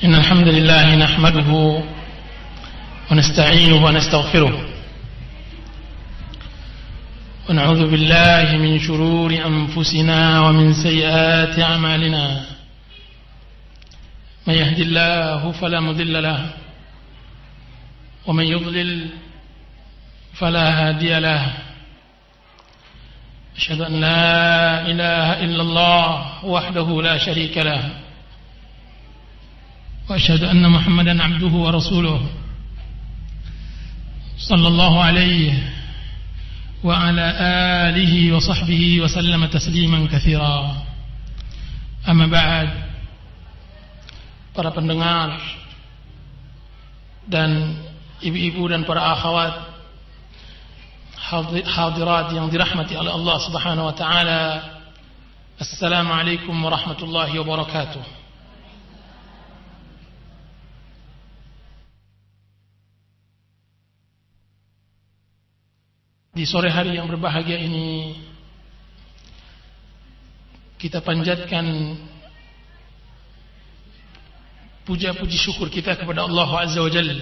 إن الحمد لله نحمده ونستعينه ونستغفره ونعوذ بالله من شرور أنفسنا ومن سيئات أعمالنا من يهد الله فلا مضل له ومن يضلل فلا هادي له أشهد أن لا إله إلا الله وحده لا شريك له وأشهد أن محمدا عبده ورسوله صلى الله عليه وعلى آله وصحبه وسلم تسليما كثيرا. أما بعد, para pendengar dan ibu-ibu dan para akhwat hadirat yang dirahmati oleh Allah Subhanahu wa taala, Assalamualaikum warahmatullahi wabarakatuh. Di sore hari yang berbahagia ini kita panjatkan puja-puji syukur kita kepada Allah Azza wa Jalla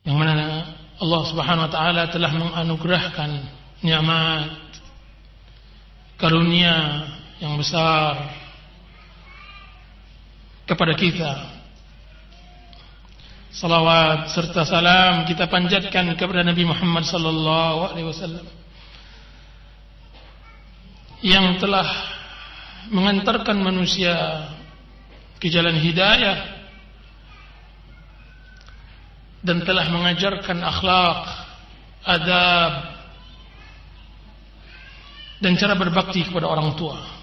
yang mana Allah Subhanahu wa taala telah menganugerahkan nikmat karunia yang besar kepada kita. Salawat serta salam kita panjatkan kepada Nabi Muhammad sallallahu alaihi wasallam yang telah mengantarkan manusia ke jalan hidayah dan telah mengajarkan akhlak, adab dan cara berbakti kepada orang tua.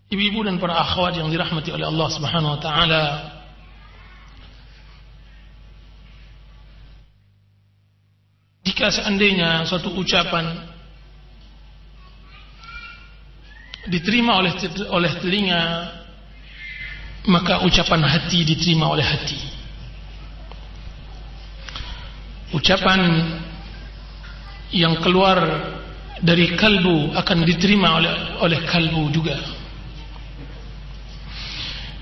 Ibu-ibu dan para akhwat yang dirahmati oleh Allah Subhanahu wa taala, jika seandainya suatu ucapan diterima oleh telinga, maka ucapan hati diterima oleh hati. Ucapan yang keluar dari kalbu akan diterima oleh kalbu juga.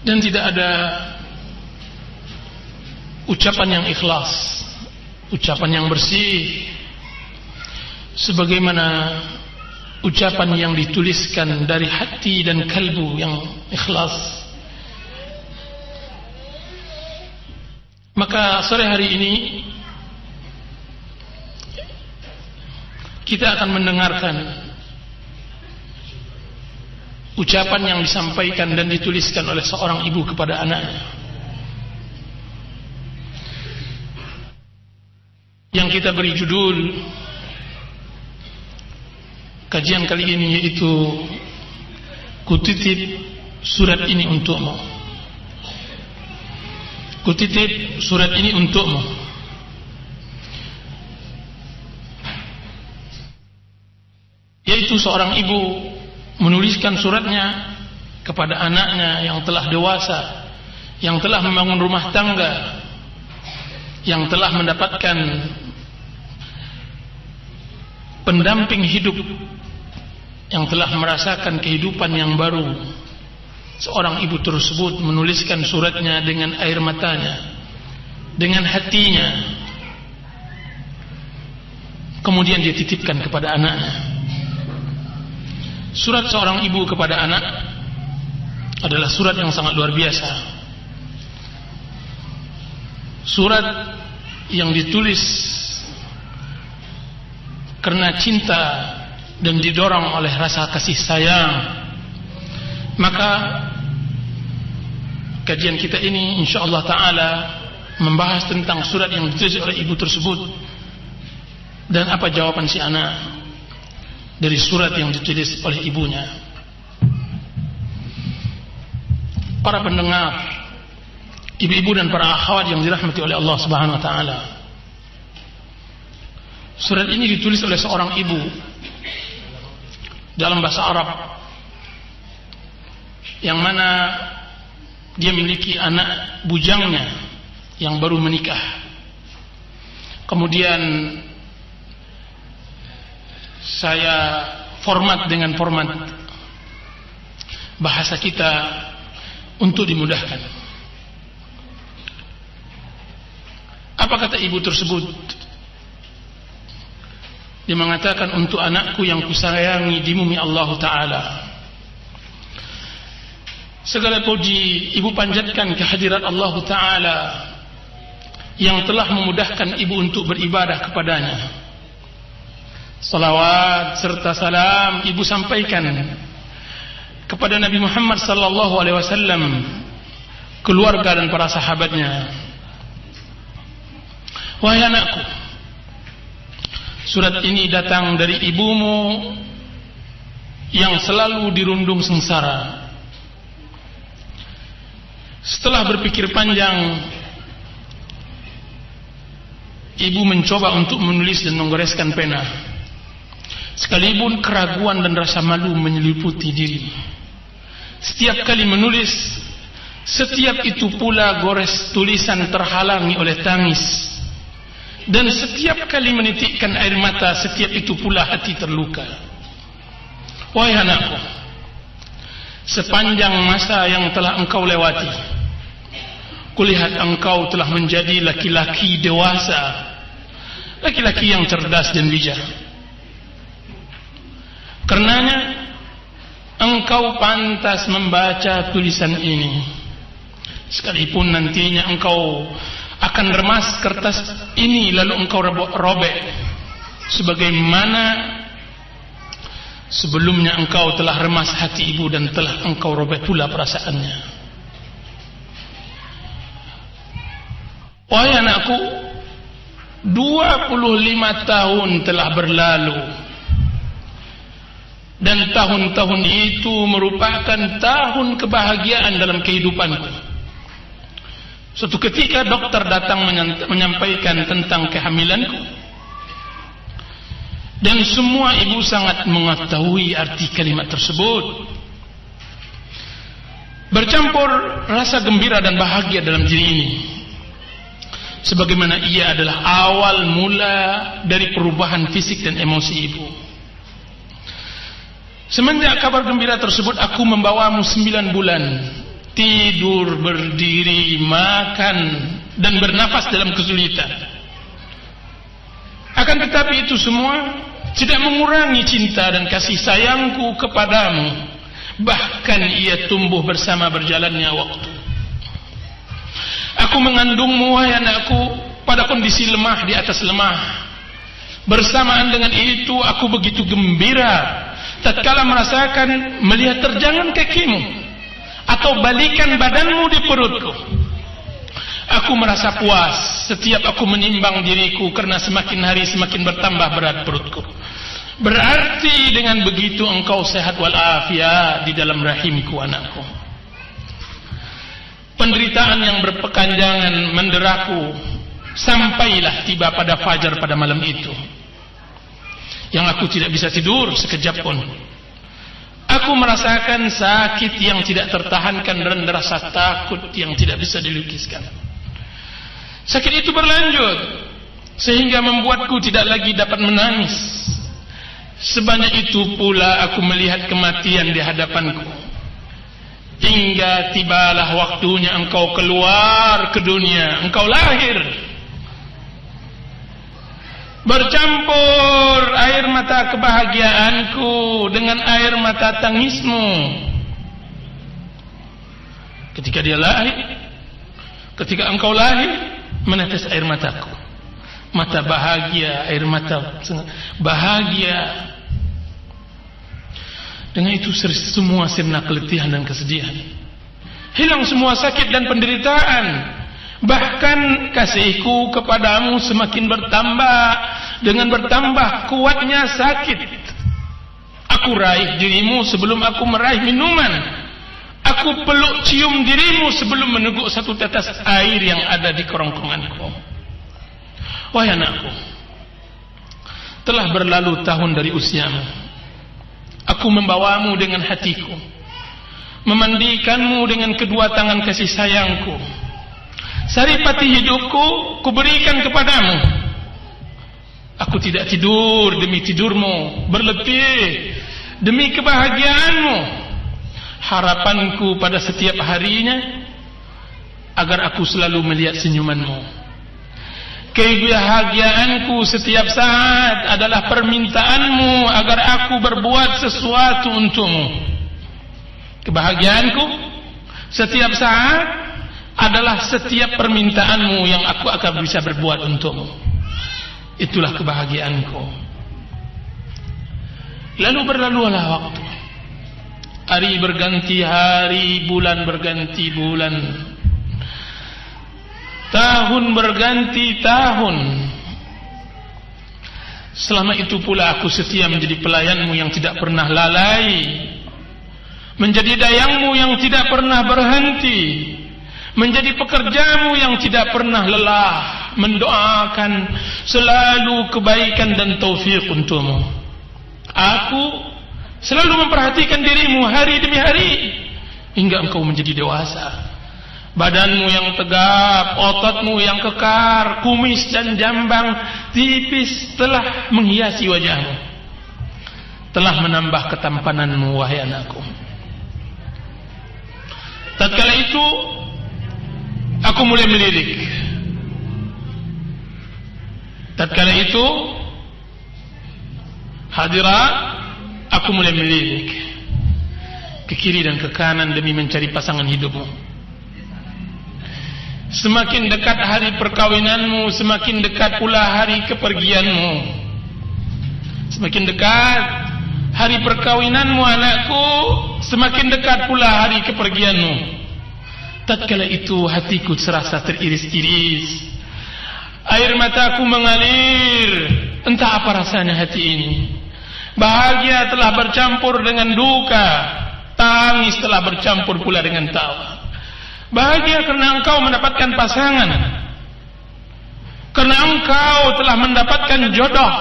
Dan tidak ada ucapan yang ikhlas, ucapan yang bersih sebagaimana ucapan yang dituliskan dari hati dan kalbu yang ikhlas. Maka sore hari ini kita akan mendengarkan ucapan yang disampaikan dan dituliskan oleh seorang ibu kepada anaknya, yang kita beri judul kajian kali ini, yaitu Kutitip surat ini untukmu. Kutitip surat ini untukmu. Yaitu seorang ibu menuliskan suratnya kepada anaknya yang telah dewasa, yang telah membangun rumah tangga, yang telah mendapatkan pendamping hidup, yang telah merasakan kehidupan yang baru. Seorang ibu tersebut menuliskan suratnya dengan air matanya, dengan hatinya, kemudian dia titipkan kepada anaknya. Surat seorang ibu kepada anak adalah surat yang sangat luar biasa. Surat yang ditulis karena cinta dan didorong oleh rasa kasih sayang. Maka kajian kita ini insyaallah ta'ala membahas tentang surat yang ditulis oleh ibu tersebut dan apa jawaban si anak dari surat yang ditulis oleh ibunya. Para pendengar, ibu-ibu dan para akhwat yang dirahmati oleh Allah Subhanahu wa taala, surat ini ditulis oleh seorang ibu dalam bahasa Arab, yang mana dia memiliki anak bujangnya yang baru menikah. Kemudian saya format dengan format bahasa kita untuk dimudahkan. Apa kata ibu tersebut? Dia mengatakan, untuk anakku yang kusayangi di bumi Allah Ta'ala, segala puji ibu panjatkan kehadirat Allah Ta'ala yang telah memudahkan ibu untuk beribadah kepadanya. Salawat serta salam ibu sampaikan kepada Nabi Muhammad sallallahu alaihi wasallam, keluarga dan para sahabatnya. Wahai anakku, surat ini datang dari ibumu yang selalu dirundung sengsara. Setelah berpikir panjang, ibu mencoba untuk menulis dan menggoreskan pena, sekalipun keraguan dan rasa malu menyeliputi diri. Setiap kali menulis, setiap itu pula gores tulisan terhalangi oleh tangis. Dan setiap kali menitikkan air mata, setiap itu pula hati terluka. Wahai anakku, sepanjang masa yang telah engkau lewati, kulihat engkau telah menjadi laki-laki dewasa, laki-laki yang cerdas dan bijak. Karenanya engkau pantas membaca tulisan ini, sekalipun nantinya engkau akan remas kertas ini lalu engkau robek, sebagaimana sebelumnya engkau telah remas hati ibu dan telah engkau robek pula perasaannya. Wahai anakku, 25 tahun telah berlalu, dan tahun-tahun itu merupakan tahun kebahagiaan dalam kehidupanku. Suatu ketika dokter datang menyampaikan tentang kehamilanku, dan semua ibu sangat mengetahui arti kalimat tersebut. Bercampur rasa gembira dan bahagia dalam diri ini, sebagaimana ia adalah awal mula dari perubahan fisik dan emosi ibu. Semenjak kabar gembira tersebut, aku membawamu 9 bulan tidur, berdiri, makan, dan bernafas dalam kesulitan. Akan tetapi itu semua tidak mengurangi cinta dan kasih sayangku kepadamu. Bahkan ia tumbuh bersama berjalannya waktu. Aku mengandungmu, wahai anakku, pada kondisi lemah di atas lemah. Bersamaan dengan itu aku begitu gembira tatkala merasakan melihat terjangan kakimu atau balikan badanmu di perutku. Aku merasa puas setiap aku menimbang diriku, karena semakin hari semakin bertambah berat perutku. Berarti dengan begitu engkau sehat walafiat di dalam rahimku, anakku. Penderitaan yang berkepanjangan menderaku sampailah tiba pada fajar pada malam itu, yang aku tidak bisa tidur sekejap pun. Aku merasakan sakit yang tidak tertahankan dan rasa takut yang tidak bisa dilukiskan. Sakit itu berlanjut sehingga membuatku tidak lagi dapat menangis. Sebanyak itu pula aku melihat kematian di hadapanku. Hingga tibalah waktunya engkau keluar ke dunia, engkau lahir. Bercampur air mata kebahagiaanku dengan air mata tangismu. Ketika dia lahir, ketika engkau lahir, menetes air mataku. Mata bahagia, air mata bahagia. Dengan itu semua sirna keletihan dan kesedihan. Hilang semua sakit dan penderitaan. Bahkan kasihku kepadamu semakin bertambah. Dengan bertambah kuatnya sakit, aku raih dirimu sebelum aku meraih minuman. Aku peluk cium dirimu sebelum meneguk satu tetes air yang ada di kerongkonganku. Wahai anakku, telah berlalu tahun dari usiamu. Aku membawamu dengan hatiku, memandikanmu dengan kedua tangan kasih sayangku. Saripati hidupku kuberikan kepadamu. Aku Aku tidak tidur demi tidurmu, berletih demi kebahagiaanmu. Harapanku pada setiap harinya agar aku selalu melihat senyumanmu. Kebahagiaanku setiap saat adalah permintaanmu agar aku berbuat sesuatu untukmu. Kebahagiaanku setiap saat adalah setiap permintaanmu yang aku akan bisa berbuat untukmu. Itulah kebahagiaanku. Lalu berlalulah waktu. Hari berganti hari, bulan berganti bulan, tahun berganti tahun. Selama itu pula aku setia menjadi pelayanmu yang tidak pernah lalai, menjadi dayangmu yang tidak pernah berhenti, menjadi pekerjamu yang tidak pernah lelah, mendoakan selalu kebaikan dan taufik untukmu. Aku selalu memperhatikan dirimu hari demi hari hingga engkau menjadi dewasa. Badanmu yang tegap, ototmu yang kekar, kumis dan jambang tipis telah menghiasi wajahmu, telah menambah ketampananmu, wahai anakku. Tatkala itu aku mulai melirik. Tatkala itu hadirat, aku mulai melirik ke kiri dan ke kanan demi mencari pasangan hidupmu. Semakin dekat hari perkawinanmu, semakin dekat pula hari kepergianmu. Semakin dekat hari perkawinanmu anakku, semakin dekat pula hari kepergianmu. Tatkala itu hatiku serasa teriris-iris, air mataku mengalir. Entah apa rasanya hati ini. Bahagia telah bercampur dengan duka, tangis telah bercampur pula dengan tawa. Bahagia karena engkau mendapatkan pasangan, karena engkau telah mendapatkan jodoh,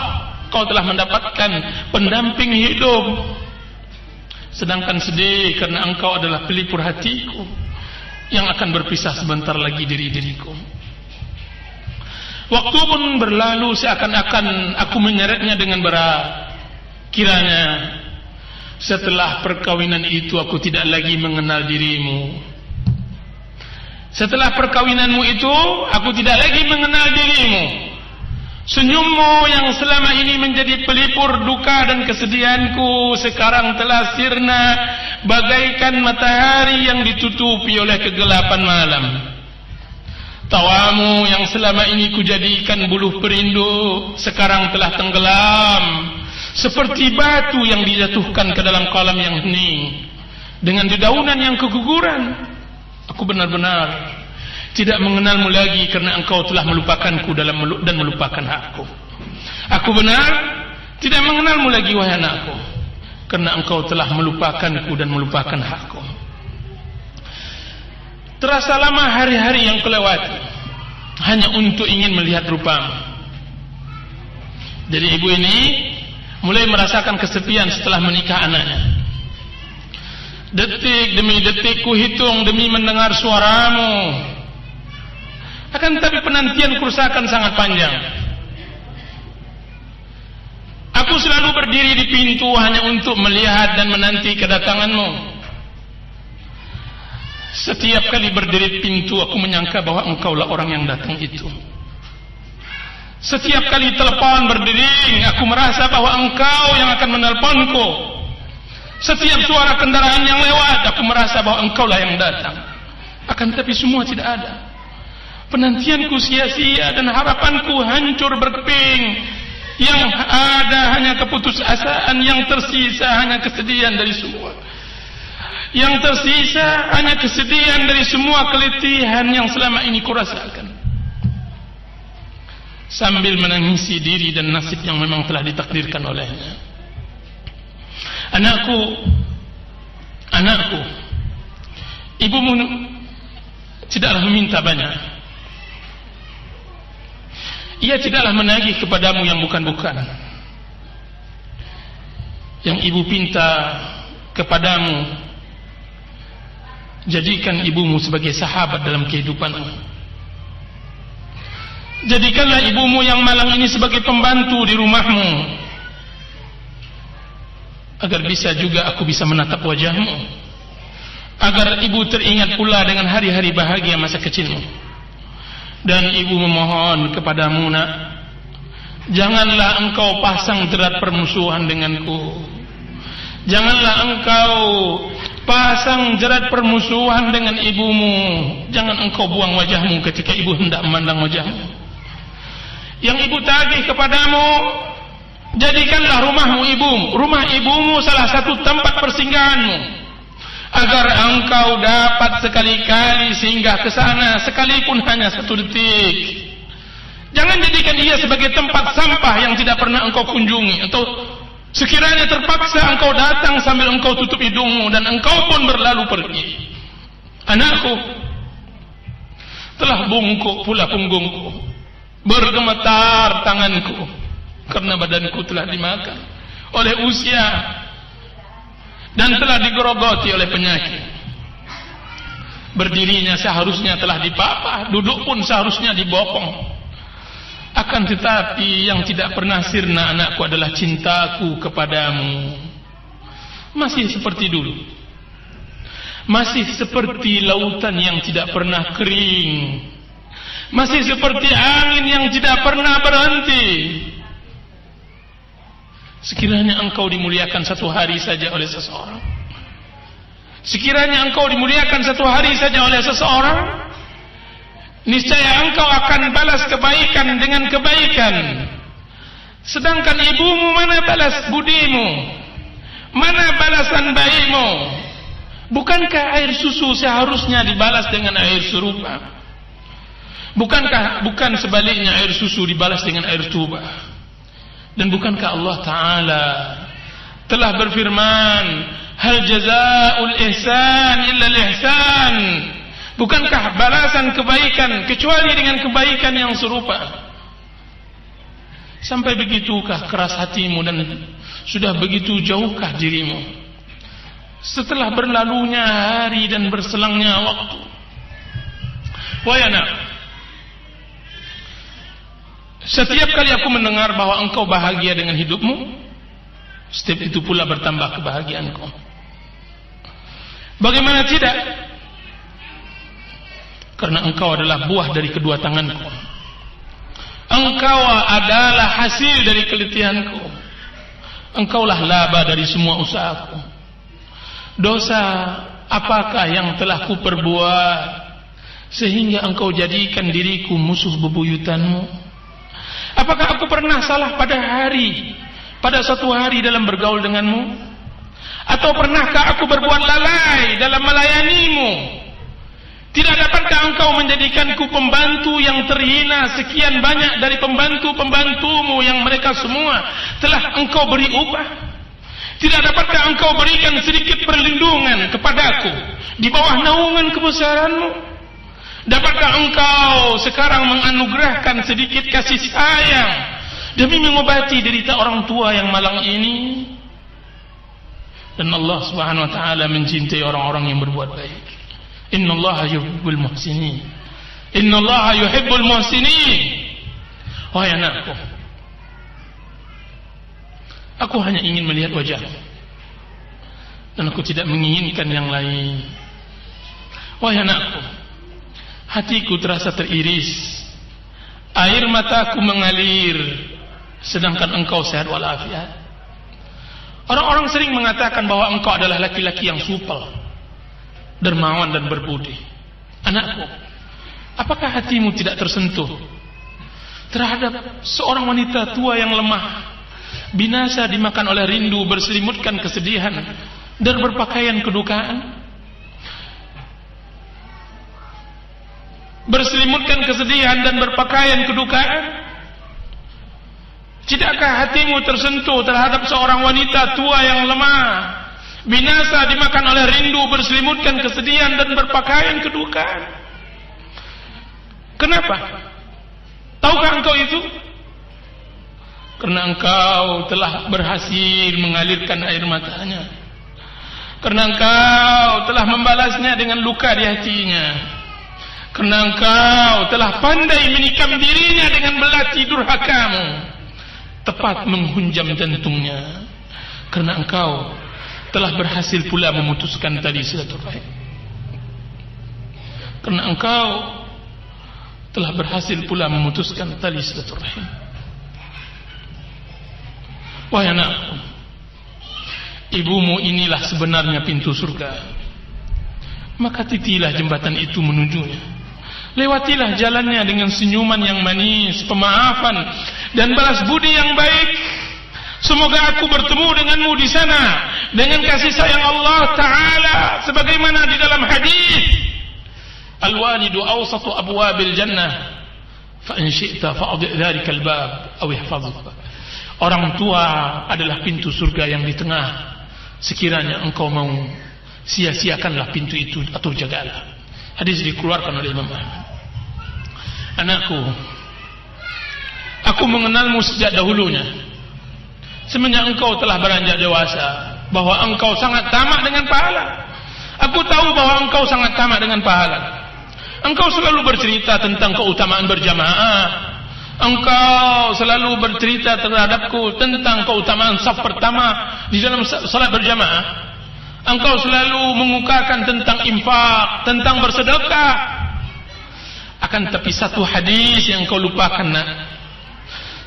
engkau telah mendapatkan pendamping hidup. Sedangkan sedih karena engkau adalah pelipur hatiku yang akan berpisah sebentar lagi dari diriku. Waktu pun berlalu seakan-akan aku menyeretnya dengan berat. Kiranya setelah perkawinan itu aku tidak lagi mengenal dirimu. Setelah perkawinanmu itu aku tidak lagi mengenal dirimu. Senyummu yang selama ini menjadi pelipur duka dan kesedihanku sekarang telah sirna bagaikan matahari yang ditutupi oleh kegelapan malam. Tawamu yang selama ini kujadikan buluh perindu sekarang telah tenggelam seperti batu yang dijatuhkan ke dalam kolam yang hening dengan dedaunan yang keguguran. Aku benar-benar tidak mengenalmu lagi karena engkau telah melupakanku dan melupakan aku. Aku benar tidak mengenalmu lagi, wahai anakku, karena engkau telah melupakanku dan melupakan aku. Terasa lama hari-hari yang kelewati hanya untuk ingin melihat rupamu. Jadi ibu ini mulai merasakan kesepian setelah menikah anaknya. Detik demi detik ku hitung demi mendengar suaramu. Akan tetapi penantian kerusakan sangat panjang. Aku selalu berdiri di pintu hanya untuk melihat dan menanti kedatanganmu. Setiap kali berdiri di pintu aku menyangka bahwa engkaulah orang yang datang itu. Setiap kali telepon berdering aku merasa bahwa engkau yang akan menelponku. Setiap suara kendaraan yang lewat aku merasa bahwa engkaulah yang datang. Akan tetapi semua tidak ada. Penantianku sia-sia dan harapanku hancur berkeping. Yang ada hanya keputusasaan, yang tersisa hanya kesedihan dari semua. Yang tersisa hanya kesedihan dari semua keletihan yang selama ini kurasakan. Sambil menangisi diri dan nasib yang memang telah ditakdirkan olehnya. Anakku, ibumu tidaklah meminta banyak. Ia tidaklah menagih kepadamu yang bukan-bukan. Yang ibu pinta kepadamu, jadikan ibumu sebagai sahabat dalam kehidupanmu. Jadikanlah ibumu yang malang ini sebagai pembantu di rumahmu, agar bisa juga aku bisa menatap wajahmu, agar ibu teringat pula dengan hari-hari bahagia masa kecilmu. Dan ibu memohon kepadamu, nak, janganlah engkau pasang jerat permusuhan denganku. Janganlah engkau pasang jerat permusuhan dengan ibumu. Jangan engkau buang wajahmu ketika ibu hendak memandang wajahmu. Yang ibu tagih kepadamu, jadikanlah rumah ibumu salah satu tempat persinggahanmu, agar engkau dapat sekali-kali singgah ke sana, sekalipun hanya 1 detik. Jangan jadikan ia sebagai tempat sampah yang tidak pernah engkau kunjungi, atau sekiranya terpaksa engkau datang sambil engkau tutup hidungmu dan engkau pun berlalu pergi. Anakku, telah bungkuk pula punggungku, bergemetar tanganku, karena badanku telah dimakan oleh usia dan telah digerogoti oleh penyakit. Berdirinya seharusnya telah dipapah, duduk pun seharusnya dibopong. Akan tetapi yang tidak pernah sirna, anakku, adalah cintaku kepadamu. Masih seperti dulu, masih seperti lautan yang tidak pernah kering, masih seperti angin yang tidak pernah berhenti. Sekiranya engkau dimuliakan satu hari saja oleh seseorang, sekiranya engkau dimuliakan satu hari saja oleh seseorang, niscaya engkau akan balas kebaikan dengan kebaikan. Sedangkan ibumu, mana balas budimu, mana balasan bayimu? Bukankah air susu seharusnya dibalas dengan air serupa? Bukan sebaliknya air susu dibalas dengan air tuba? Dan bukankah Allah Ta'ala telah berfirman, hal jazaa'ul ihsan illa al-ihsan? Bukankah balasan kebaikan kecuali dengan kebaikan yang serupa? Sampai begitukah keras hatimu dan sudah begitu jauhkah dirimu setelah berlalunya hari dan berselangnya waktu? Wahai anak, setiap kali aku mendengar bahwa engkau bahagia dengan hidupmu, setiap itu pula bertambah kebahagiaanku. Bagaimana tidak? Karena engkau adalah buah dari kedua tanganku. Engkau adalah hasil dari kelitihanku. Engkaulah laba dari semua usahaku. Dosa apakah yang telah ku perbuat sehingga engkau jadikan diriku musuh bebuyutanmu? Apakah aku pernah salah pada suatu hari dalam bergaul denganmu? Atau pernahkah aku berbuat lalai dalam melayanimu? Tidak dapatkah engkau menjadikanku pembantu yang terhina sekian banyak dari pembantu-pembantumu yang mereka semua telah engkau beri upah? Tidak dapatkah engkau berikan sedikit perlindungan kepadaku di bawah naungan kebesaranmu? Dapatkah engkau sekarang menganugerahkan sedikit kasih sayang demi mengobati derita orang tua yang malang ini? Dan Allah Subhanahu wa taala mencintai orang-orang yang berbuat baik. Innallaha yuhibbul muhsinin. Innallaha yuhibbul muhsinin. Wahai anakku, aku hanya ingin melihat wajahmu dan aku tidak menginginkan yang lain. Wahai anakku, hatiku terasa teriris, air mataku mengalir, sedangkan engkau sehat walafiat. Orang-orang sering mengatakan bahwa engkau adalah laki-laki yang supel, dermawan dan berbudi. Anakku, apakah hatimu tidak tersentuh terhadap seorang wanita tua yang lemah, binasa dimakan oleh rindu, berselimutkan kesedihan dan berpakaian kedukaan? Berselimutkan kesedihan dan berpakaian kedukaan. Tidakkah hatimu tersentuh terhadap seorang wanita tua yang lemah, binasa dimakan oleh rindu, berselimutkan kesedihan dan berpakaian kedukaan? Kenapa? Tahukah engkau itu? Karena engkau telah berhasil mengalirkan air matanya, karena engkau telah membalasnya dengan luka di hatinya, Karena engkau telah pandai menikam dirinya dengan belati durhakamu, tepat menghunjam jantungnya. Karena engkau telah berhasil pula memutuskan tali silaturahim. Karena engkau telah berhasil pula memutuskan tali silaturahim. Wahai anakku, ibumu inilah sebenarnya pintu surga. Maka titilah jembatan itu menujunya. Lewatilah jalannya dengan senyuman yang manis, pemaafan dan balas budi yang baik. Semoga aku bertemu denganmu di sana dengan kasih sayang Allah Ta'ala, sebagaimana di dalam hadis, al-walidu awsatu abwabil jannah, fa in syi'ta fa'adhi' dhalika al-bab aw ihfazhu. Orang tua adalah pintu surga yang di tengah. Sekiranya engkau mau, sia-siakanlah pintu itu atau jagalah. Hadis dikeluarkan oleh Imam Ahmad. Anakku, aku mengenalmu sejak dahulunya. Semenjak engkau telah beranjak dewasa, bahwa engkau sangat tamak dengan pahala. Aku tahu bahwa engkau sangat tamak dengan pahala. Engkau selalu bercerita tentang keutamaan berjamaah. Engkau selalu bercerita terhadapku tentang keutamaan saf pertama di dalam salat berjamaah. Engkau selalu mengukakan tentang infak, tentang bersedekah. Akan tapi satu hadis yang kau lupakan, nak.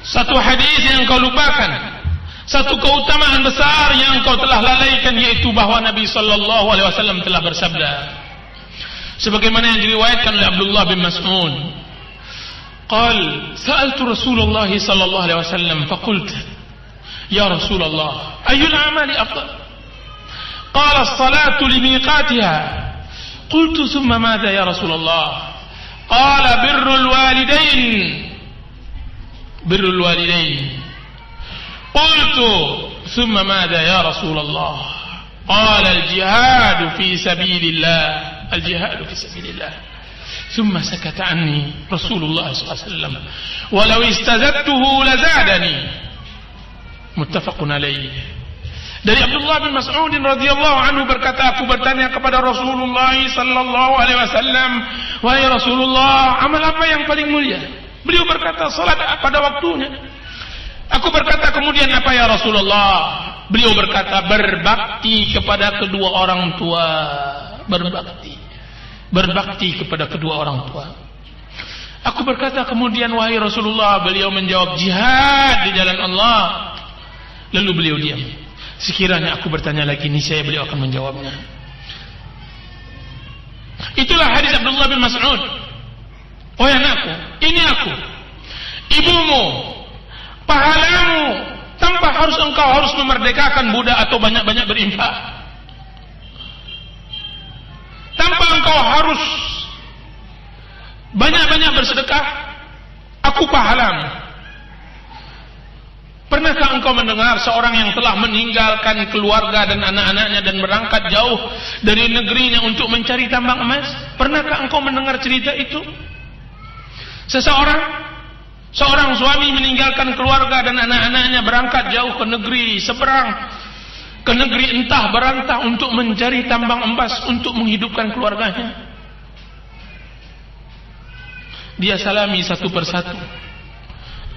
Satu hadis yang kau lupakan. Satu keutamaan besar yang kau telah lalaikan, yaitu bahwa Nabi sallallahu alaihi wasallam telah bersabda, sebagaimana yang diriwayatkan oleh Abdullah bin Mas'ud. Qal, sa'altu Rasulullah sallallahu alaihi wasallam faqult, ya Rasulullah, ayyul amali afdal? Qala as-salatu li miqatiha. Qultu thumma madha ya Rasulullah? Qala birrul walidain. Birrul walidain. Qultu thumma madha ya Rasulullah? Qala al-jihadu fi sabilillah. Al-jihadu fi sabilillah. Thumma sakata anni Rasulullah sallallahu alaihi wasallam. Walau istazadtuhu lazadani. Muttafaqun alaih. Dari Abdullah bin Mas'ud radhiyallahu anhu berkata, aku bertanya kepada Rasulullah sallallahu alaihi wasallam, wahai Rasulullah, amal apa yang paling mulia? Beliau berkata, salat pada waktunya. Aku berkata kemudian, apa ya Rasulullah? Beliau berkata, berbakti kepada kedua orang tua. Berbakti kepada kedua orang tua. Aku berkata kemudian, wahai Rasulullah. Beliau menjawab, jihad di jalan Allah. Lalu beliau diam. Sekiranya aku bertanya lagi, niscaya beliau akan menjawabnya. Itulah hadis Abdullah bin Mas'ud. Oh anakku, ini aku, ibumu, pahalamu, tanpa engkau harus memerdekakan budak atau banyak-banyak berinfak. Tanpa engkau harus banyak-banyak bersedekah, aku pahalamu. Pernahkah engkau mendengar seorang yang telah meninggalkan keluarga dan anak-anaknya dan berangkat jauh dari negerinya untuk mencari tambang emas? Pernahkah engkau mendengar cerita itu? Seorang suami meninggalkan keluarga dan anak-anaknya berangkat jauh ke negeri seberang, ke negeri entah berantah untuk mencari tambang emas untuk menghidupkan keluarganya. Dia salami satu persatu.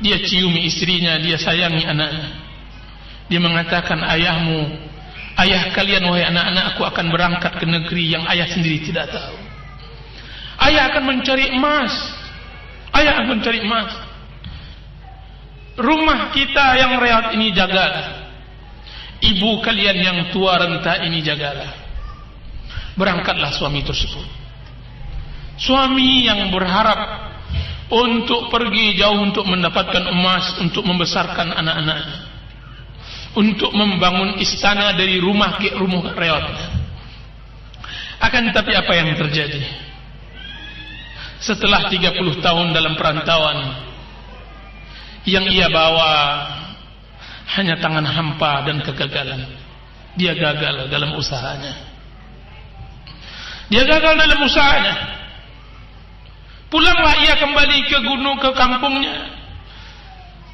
Dia ciumi istrinya, dia sayangi anaknya. Dia mengatakan, ayah kalian wahai anak-anak, aku akan berangkat ke negeri yang ayah sendiri tidak tahu. Ayah akan mencari emas. Ayah akan mencari emas. Rumah kita yang rehat ini jagalah. Ibu kalian yang tua renta ini jagalah. Berangkatlah suami tersebut. Suami yang berharap untuk pergi jauh untuk mendapatkan emas, untuk membesarkan anak-anaknya, untuk membangun istana dari rumah ke rumah reotnya. Akan tetapi apa yang terjadi? Setelah 30 tahun dalam perantauan, yang ia bawa hanya tangan hampa dan kegagalan. Dia gagal dalam usahanya. Pulanglah ia kembali ke gunung, ke kampungnya.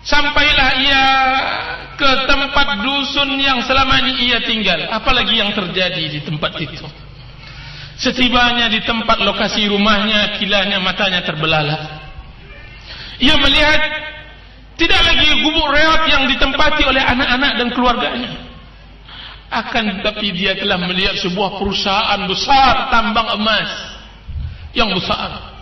Sampailah ia ke tempat dusun yang selama ini ia tinggal. Apalagi yang terjadi di tempat itu? Setibanya di tempat lokasi rumahnya, kilanya matanya terbelalak. Ia melihat tidak lagi gubuk reot yang ditempati oleh anak-anak dan keluarganya. Akan tetapi dia telah melihat sebuah perusahaan besar tambang emas yang besar.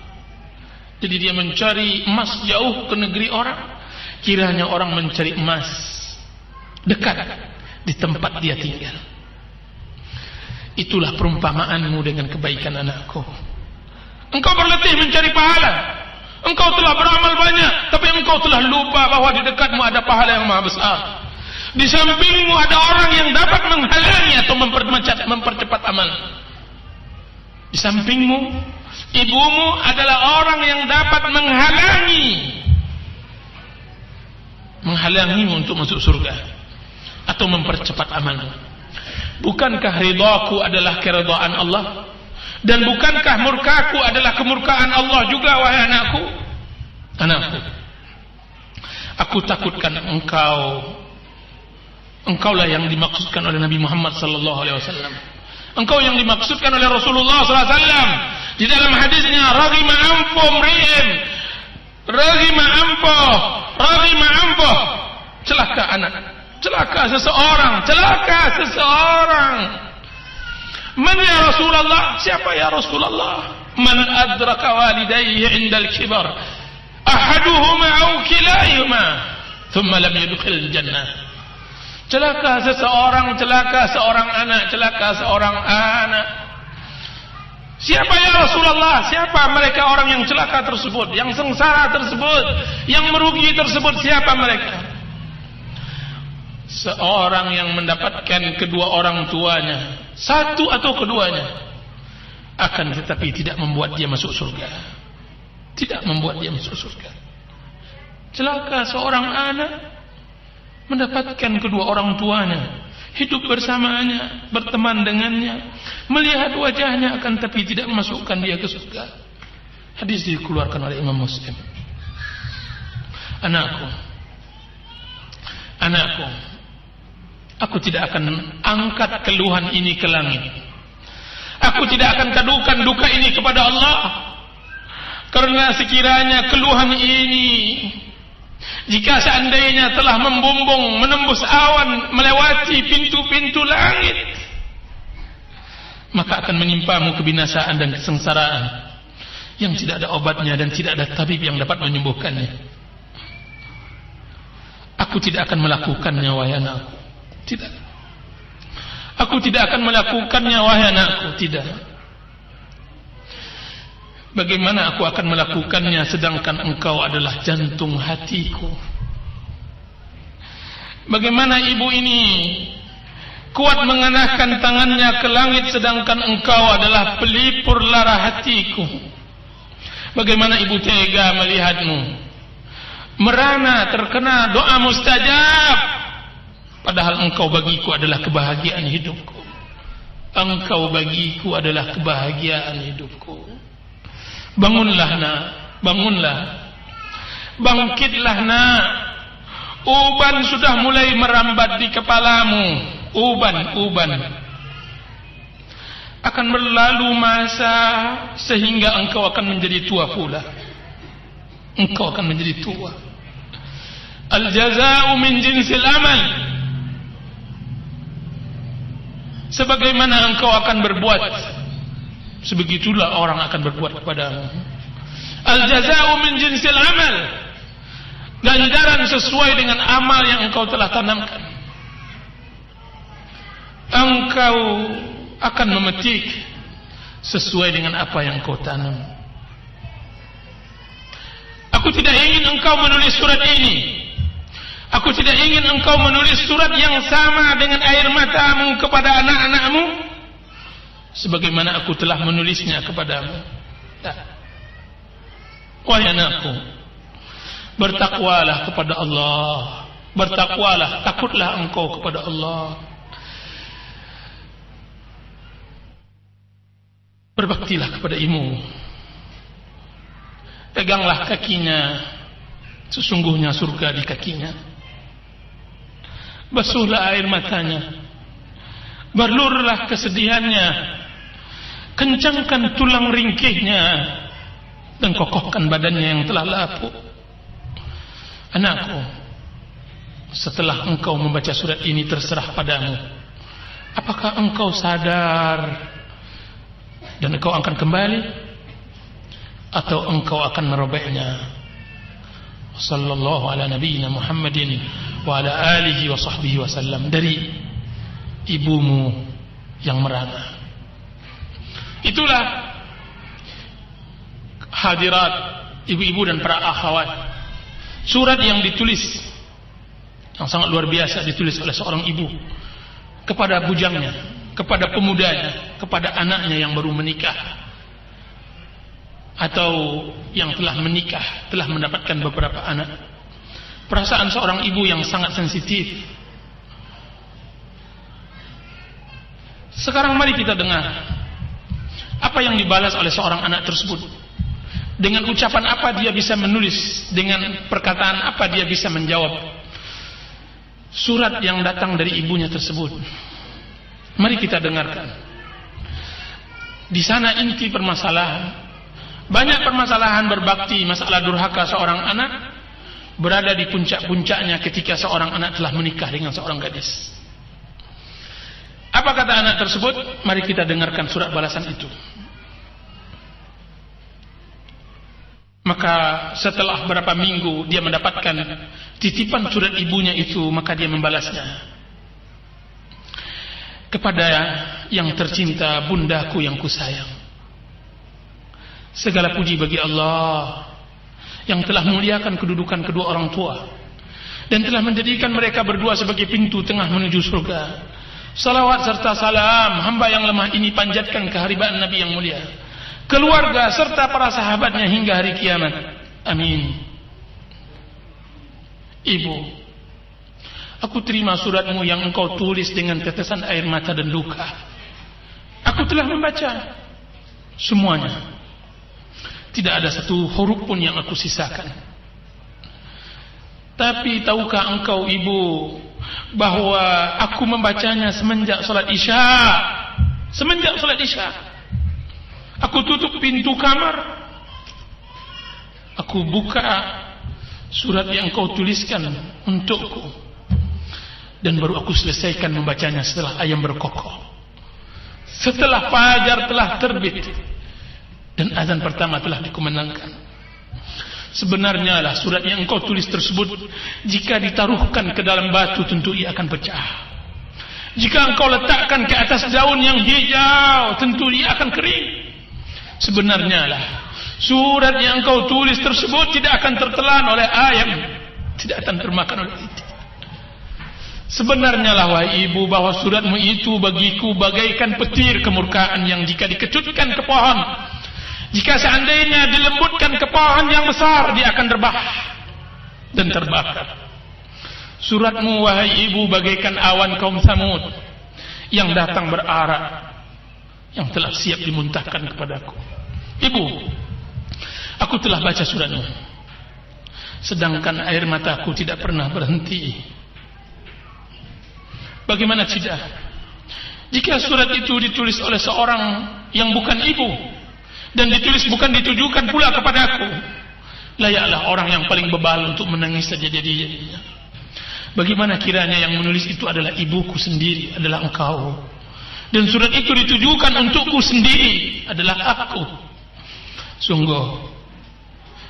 Jadi dia mencari emas jauh ke negeri orang. Kiranya orang mencari emas dekat di tempat dia tinggal. Itulah perumpamaanmu dengan kebaikan anakku. Engkau berletih mencari pahala. Engkau telah beramal banyak, tapi engkau telah lupa bahwa di dekatmu ada pahala yang maha besar. Di sampingmu ada orang yang dapat menghalangi atau mempercepat amal. Di sampingmu, ibumu adalah orang yang dapat menghalangimu untuk masuk surga atau mempercepat amalmu. Bukankah ridhaku adalah keridhaan Allah? Dan bukankah murkaku adalah kemurkaan Allah juga, wahai anakku? Anakku, aku takutkan engkaulah yang dimaksudkan oleh Nabi Muhammad sallallahu alaihi wasallam. Engkau yang dimaksudkan oleh Rasulullah sallallahu alaihi wasallam di dalam hadisnya, raghima ampoh, celaka anak, celaka seseorang. Man ya Rasulullah? Siapa ya Rasulullah? Man adraka walidayhi 'inda al-kibar ahaduhuma aw kilahuma thumma lam yadkhul jannah. Celaka seorang anak. Siapa ya Rasulullah? Siapa mereka orang yang celaka tersebut, yang sengsara tersebut, yang merugi tersebut? Siapa mereka? Seorang yang mendapatkan kedua orang tuanya, satu atau keduanya, akan tetapi tidak membuat dia masuk surga. Celaka seorang anak mendapatkan kedua orang tuanya, hidup bersamanya, berteman dengannya, melihat wajahnya, akan tapi tidak memasukkan dia ke surga. Hadis dikeluarkan oleh Imam Muslim. Anakku, aku tidak akan angkat keluhan ini ke langit. Aku tidak akan kadukan duka ini kepada Allah. Karena sekiranya keluhan ini, jika seandainya telah membumbung, menembus awan, melewati pintu-pintu langit, maka akan menimpamu kebinasaan dan kesengsaraan yang tidak ada obatnya dan tidak ada tabib yang dapat menyembuhkannya. Aku tidak akan melakukannya, wahai anakku. Tidak. Aku tidak akan melakukannya, wahai anakku. Tidak. Bagaimana aku akan melakukannya sedangkan engkau adalah jantung hatiku? Bagaimana ibu ini kuat mengenahkan tangannya ke langit sedangkan engkau adalah pelipur lara hatiku? Bagaimana ibu tega melihatmu merana terkena doa mustajab, padahal engkau bagiku adalah kebahagiaan hidupku. Engkau bagiku adalah kebahagiaan hidupku. Bangunlah nak, bangunlah, bangkitlah nak. Uban sudah mulai merambat di kepalamu. Uban akan berlalu masa sehingga engkau akan menjadi tua pula. Engkau akan menjadi tua. Al-jaza'u min jinsil amal. Sebagaimana engkau akan berbuat, sebegitulah orang akan berbuat kepadamu. Al-jaza'u min jinsil amal. Ganjaran sesuai dengan amal yang engkau telah tanamkan. Engkau akan memetik sesuai dengan apa yang engkau tanam. Aku tidak ingin engkau menulis surat ini. Aku tidak ingin engkau menulis surat yang sama dengan air matamu kepada anak-anakmu sebagaimana aku telah menulisnya kepadamu. Wahai anakku, bertakwalah kepada Allah. Bertakwalah, takutlah engkau kepada Allah. Berbaktilah kepada ibu. Peganglah kakinya, sesungguhnya surga di kakinya. Basuhlah air matanya, balurlah kesedihannya, kencangkan tulang ringkihnya dan kokohkan badannya yang telah lapuk. Anakku, setelah engkau membaca surat ini terserah padamu. Apakah engkau sadar dan engkau akan kembali, atau engkau akan merobeknya? Sallallahu ala nabiyyina Muhammadin wa ala alihi wa sahbihi wasallam. Dari ibumu yang merana. Itulah hadirat ibu-ibu dan para akhwat, surat yang ditulis, yang sangat luar biasa, ditulis oleh seorang ibu kepada bujangnya, kepada pemudanya, kepada anaknya yang baru menikah atau yang telah menikah, telah mendapatkan beberapa anak. Perasaan seorang ibu yang sangat sensitif. Sekarang mari kita dengar apa yang dibalas oleh seorang anak tersebut. Dengan ucapan apa dia bisa menulis, dengan perkataan apa dia bisa menjawab surat yang datang dari ibunya tersebut. Mari kita dengarkan. Di sana inti permasalahan, banyak permasalahan berbakti, masalah durhaka seorang anak berada di puncak-puncaknya ketika seorang anak telah menikah dengan seorang gadis. Apa kata anak tersebut? Mari kita dengarkan surat balasan itu. Maka setelah berapa minggu dia mendapatkan titipan surat ibunya itu, maka dia membalasnya. Kepada yang tercinta, bundaku yang kusayang, segala puji bagi Allah yang telah memuliakan kedudukan kedua orang tua dan telah menjadikan mereka berdua sebagai pintu tengah menuju surga. Salawat serta salam hamba yang lemah ini panjatkan keharibaan Nabi yang mulia, keluarga serta para sahabatnya hingga hari kiamat. Amin. Ibu, aku terima suratmu yang engkau tulis dengan tetesan air mata dan duka. Aku telah membaca semuanya. Tidak ada satu huruf pun yang aku sisakan. Tapi tahukah engkau, ibu, bahwa aku membacanya semenjak salat Isya. Semenjak salat Isya aku tutup pintu kamar, aku buka surat yang kau tuliskan untukku, dan baru aku selesaikan membacanya setelah ayam berkokok, setelah fajar telah terbit dan azan pertama telah dikumandangkan. Sebenarnya lah surat yang engkau tulis tersebut, jika ditaruhkan ke dalam batu tentu ia akan pecah. Jika engkau letakkan ke atas daun yang hijau, tentu ia akan kering. Sebenarnya lah surat yang engkau tulis tersebut tidak akan tertelan oleh ayam, tidak akan termakan oleh itu. Sebenarnya lah wahai ibu, bahwa suratmu itu bagiku bagaikan petir kemurkaan yang jika dikecutkan ke pohon, jika seandainya dilembutkan ke pohon yang besar, dia akan rebah dan terbakar. Suratmu wahai ibu bagaikan awan kaum Samud yang datang berarak, yang telah siap dimuntahkan kepadaku. Ibu, aku telah baca suratmu, sedangkan air mataku tidak pernah berhenti. Bagaimana tidak jika surat itu ditulis oleh seorang yang bukan ibu, dan ditulis bukan ditujukan pula kepadaku? Layaklah orang yang paling bebal untuk menangis saja jadinya. Bagaimana kiranya yang menulis itu adalah ibuku sendiri, adalah engkau, dan surat itu ditujukan untukku sendiri, adalah aku. Sungguh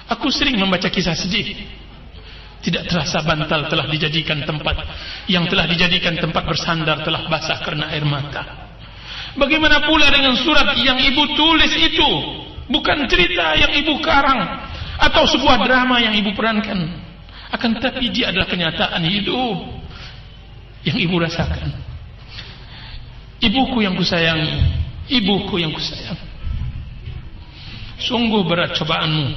aku sering membaca kisah sedih. Tidak terasa bantal telah dijadikan tempat, yang telah dijadikan tempat bersandar telah basah karena air mata. Bagaimana pula dengan surat yang ibu tulis itu? Bukan cerita yang ibu karang atau sebuah drama yang ibu perankan, akan tetapi dia adalah kenyataan hidup yang ibu rasakan. Ibuku yang kusayangi, ibuku yang kusayang. Sungguh berat cobaanmu,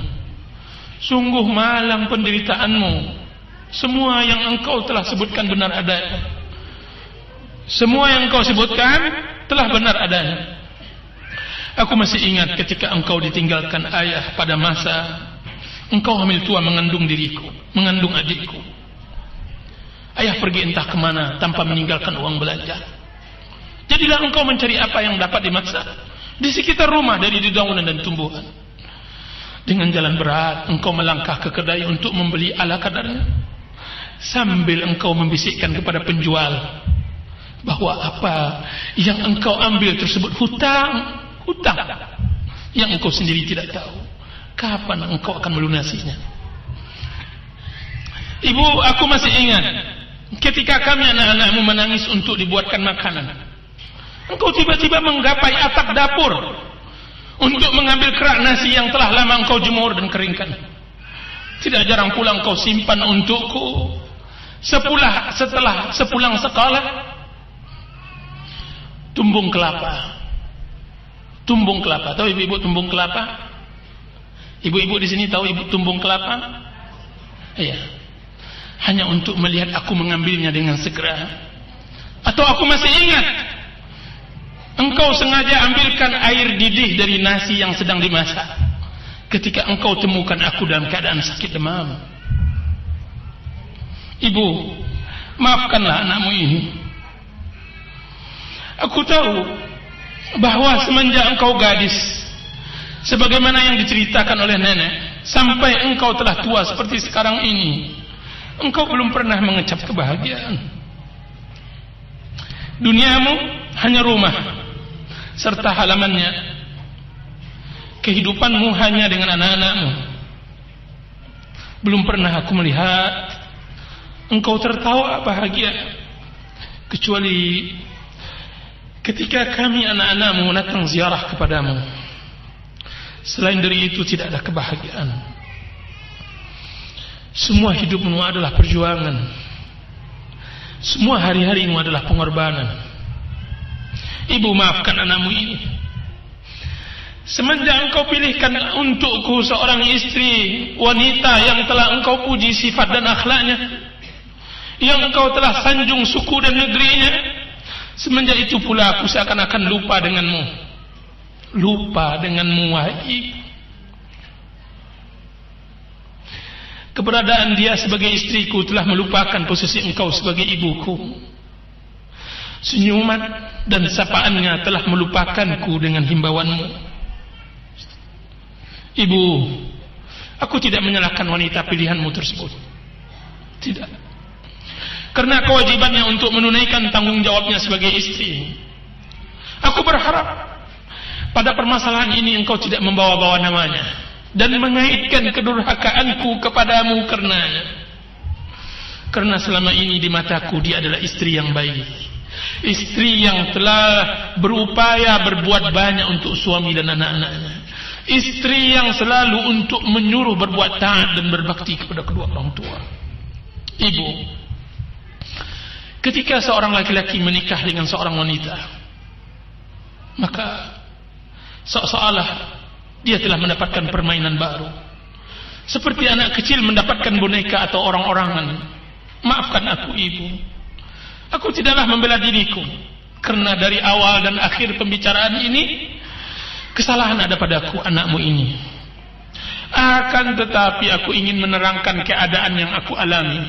sungguh malang penderitaanmu. Semua yang engkau telah sebutkan benar adanya. Semua yang engkau sebutkan telah benar adanya. Aku masih ingat ketika engkau ditinggalkan ayah pada masa engkau hamil tua mengandung diriku, mengandung adikku. Ayah pergi entah kemana tanpa meninggalkan uang belanja. Jadilah engkau mencari apa yang dapat dimasak di sekitar rumah dari dedaunan dan tumbuhan. Dengan jalan berat engkau melangkah ke kedai untuk membeli ala kadarnya, sambil engkau membisikkan kepada penjual bahwa apa yang engkau ambil tersebut hutang yang engkau sendiri tidak tahu kapan engkau akan melunasinya. Ibu, aku masih ingat ketika kami anak-anakmu menangis untuk dibuatkan makanan, engkau tiba-tiba menggapai atap dapur untuk mengambil kerak nasi yang telah lama engkau jemur dan keringkan. Tidak jarang pula engkau simpan untukku setelah sepulang sekolah tumbung kelapa. Tahu ibu-ibu tumbung kelapa? Ibu-ibu di sini tahu ibu tumbung kelapa? Iya. Hanya untuk melihat aku mengambilnya dengan segera. Atau aku masih ingat engkau sengaja ambilkan air didih dari nasi yang sedang dimasak ketika engkau temukan aku dalam keadaan sakit demam. Ibu, maafkanlah anakmu ini. Aku tahu bahwa semenjak engkau gadis, sebagaimana yang diceritakan oleh nenek, sampai engkau telah tua seperti sekarang ini, engkau belum pernah mengecap kebahagiaan. Duniamu hanya rumah serta halamannya. Kehidupanmu hanya dengan anak-anakmu. Belum pernah aku melihat engkau tertawa bahagia, kecuali ketika kami anak-anakmu datang ziarah kepadamu. Selain dari itu tidak ada kebahagiaan. Semua hidupmu adalah perjuangan. Semua hari-harimu adalah pengorbanan. Ibu, maafkan anakmu ini. Semenjak engkau pilihkan untukku seorang istri wanita yang telah engkau puji sifat dan akhlaknya, yang engkau telah sanjung suku dan negerinya, semenjak itu pula aku seakan-akan lupa denganmu. Wahai. Keberadaan dia sebagai istriku telah melupakan posisi engkau sebagai ibuku. Senyuman dan sapaannya telah melupakanku dengan himbauanmu. Ibu, aku tidak menyalahkan wanita pilihanmu tersebut. Tidak. Karena kewajibannya untuk menunaikan tanggung jawabnya sebagai istri. Aku berharap pada permasalahan ini engkau tidak membawa-bawa namanya dan mengaitkan kedurhakaanku kepadamu karenanya. Karena selama ini di mataku dia adalah istri yang baik, istri yang telah berupaya berbuat banyak untuk suami dan anak-anaknya, istri yang selalu untuk menyuruh berbuat taat dan berbakti kepada kedua orang tua. Ibu, ketika seorang laki-laki menikah dengan seorang wanita, maka seolah-olah dia telah mendapatkan permainan baru, seperti anak kecil mendapatkan boneka atau orang-orangan. Maafkan aku, ibu. Aku tidaklah membela diriku, karena dari awal dan akhir pembicaraan ini kesalahan ada padaku, anakmu ini. Akan tetapi aku ingin menerangkan keadaan yang aku alami,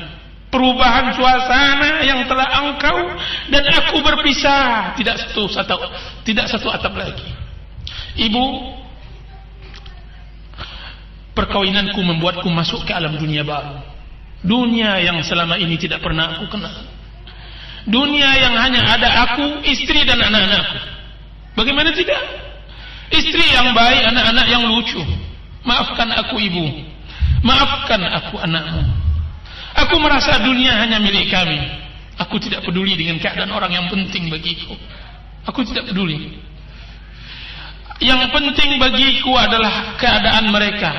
perubahan suasana yang telah engkau dan aku berpisah, tidak satu atap lagi. Ibu, perkawinanku membuatku masuk ke alam dunia baru, dunia yang selama ini tidak pernah aku kenal, dunia yang hanya ada aku, istri dan anak-anakku. Bagaimana tidak? Istri yang baik, anak-anak yang lucu. Maafkan aku, ibu. Maafkan aku, anakmu. Aku merasa dunia hanya milik kami. Aku tidak peduli dengan keadaan orang yang penting bagiku. Aku tidak peduli. Yang penting bagiku adalah keadaan mereka,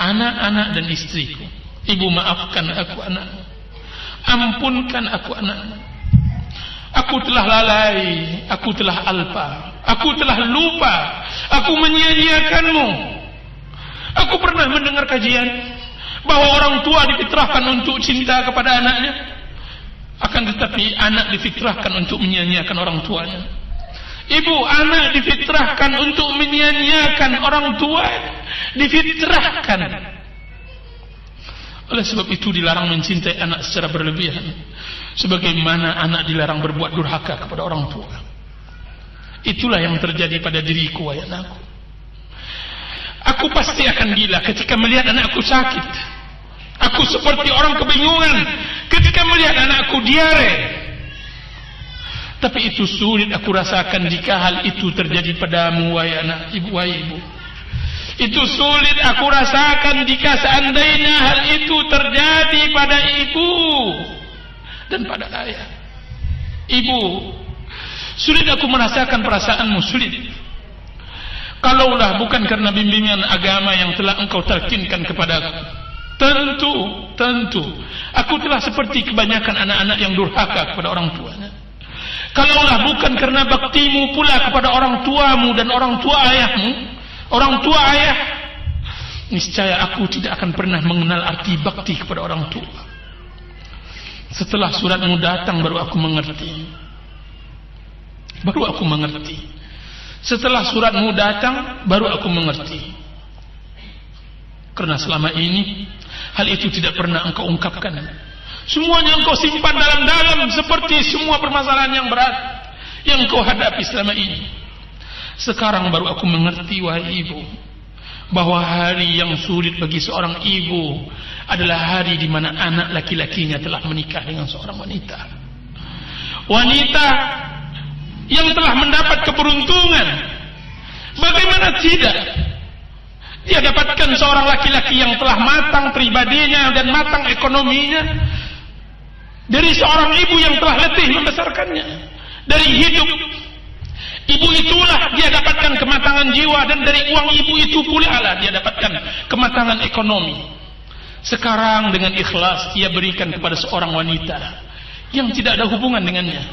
anak-anak dan istriku. Ibu, maafkan aku, anakmu. Ampunkan aku, anakmu. Aku telah lalai, aku telah alpa, aku telah lupa, aku menyia-nyiakanmu. Aku pernah mendengar kajian bahwa orang tua difitrahkan untuk cinta kepada anaknya, akan tetapi anak difitrahkan untuk menyia-nyiakan orang tuanya. Ibu, anak difitrahkan untuk menyia-nyiakan orang tua, difitrahkan. Oleh sebab itu dilarang mencintai anak secara berlebihan, sebagaimana anak dilarang berbuat durhaka kepada orang tua. Itulah yang terjadi pada diriku, wahai anakku. Aku pasti akan gila ketika melihat anakku sakit. Aku seperti orang kebingungan ketika melihat anakku diare. Tapi itu sulit aku rasakan jika hal itu terjadi padamu, wahai anak ibu, wahai ibu. Itu sulit aku rasakan jika seandainya hal itu terjadi pada ibu dan pada ayah. Ibu, sulit aku merasakan perasaanmu, sulit. Kalaulah bukan karena bimbingan agama yang telah engkau talkinkan kepadaku, tentu aku telah seperti kebanyakan anak-anak yang durhaka kepada orang tuanya. Kalaulah bukan karena baktimu pula kepada orang tuamu dan orang tua ayahmu, orang tua ayah, niscaya aku tidak akan pernah mengenal arti bakti kepada orang tua. Setelah suratmu datang baru aku mengerti. Setelah suratmu datang baru aku mengerti. Karena selama ini hal itu tidak pernah engkau ungkapkan. Semuanya engkau simpan dalam-dalam, seperti semua permasalahan yang berat yang engkau hadapi selama ini. Sekarang baru aku mengerti, wahai ibu, bahwa hari yang sulit bagi seorang ibu adalah hari di mana anak laki-lakinya telah menikah dengan seorang wanita. Wanita yang telah mendapat keberuntungan. Bagaimana tidak? Dia dapatkan seorang laki-laki yang telah matang pribadinya dan matang ekonominya, dari seorang ibu yang telah letih membesarkannya. Dari hidup ibu itulah dia dapatkan kematangan jiwa, dan dari uang ibu itu pula lah dia dapatkan kematangan ekonomi. Sekarang dengan ikhlas ia berikan kepada seorang wanita yang tidak ada hubungan dengannya,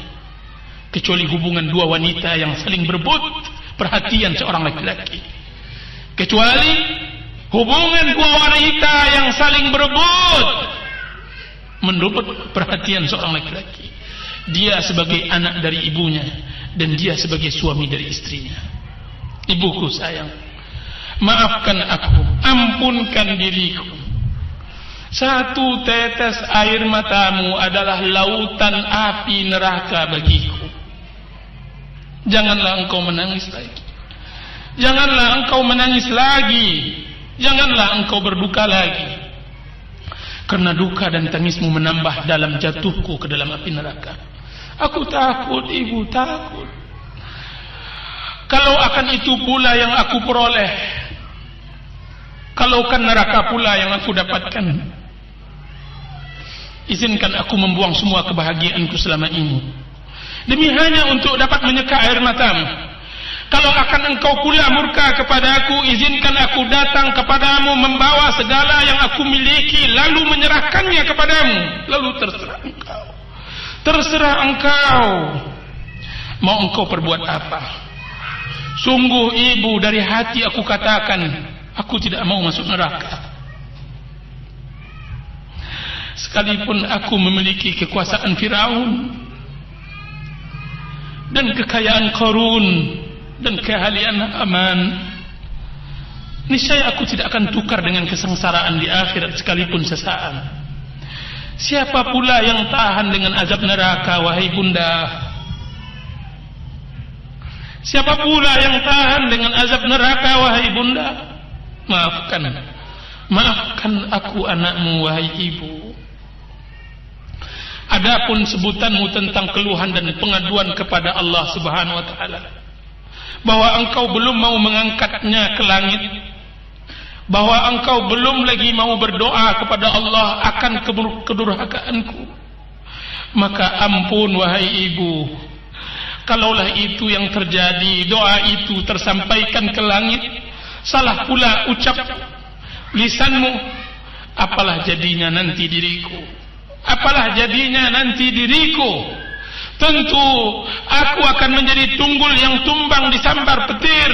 kecuali hubungan dua wanita yang saling berebut perhatian seorang laki-laki. Kecuali hubungan dua wanita yang saling berebut merebut perhatian seorang laki-laki. Dia sebagai anak dari ibunya dan dia sebagai suami dari istrinya. Ibuku sayang, maafkan aku, ampunkan diriku. Satu tetes air matamu adalah lautan api neraka bagiku. Janganlah engkau menangis lagi. Janganlah engkau menangis lagi. Janganlah engkau berduka lagi. Karena duka dan tangismu menambah dalam jatuhku ke dalam api neraka. Aku takut, ibu, takut. Kalau akan itu pula yang aku peroleh, kalau kan neraka pula yang aku dapatkan, izinkan aku membuang semua kebahagiaanku selama ini, demi hanya untuk dapat menyeka air matamu. Kalau akan engkau pula murka kepadaku, izinkan aku datang kepadamu membawa segala yang aku miliki, lalu menyerahkannya kepadamu. Lalu terserah engkau mau engkau perbuat apa. Sungguh ibu, dari hati aku katakan, aku tidak mau masuk neraka. Sekalipun aku memiliki kekuasaan Firaun dan kekayaan Qarun dan keahlian Haman, niscaya aku tidak akan tukar dengan kesengsaraan di akhirat sekalipun sesaat. Siapa pula yang tahan dengan azab neraka, wahai bunda? Siapa pula yang tahan dengan azab neraka, wahai bunda? Maafkan aku anakmu, wahai ibu. Adapun sebutanmu tentang keluhan dan pengaduan kepada Allah Subhanahu wa taala, bahwa engkau belum mau mengangkatnya ke langit, bahwa engkau belum lagi mau berdoa kepada Allah akan kedurhakaanku, maka ampun wahai ibu, kalaulah itu yang terjadi, doa itu tersampaikan ke langit, salah pula ucap lisanmu, apalah jadinya nanti diriku? Apalah jadinya nanti diriku? Tentu aku akan menjadi tunggul yang tumbang disambar petir.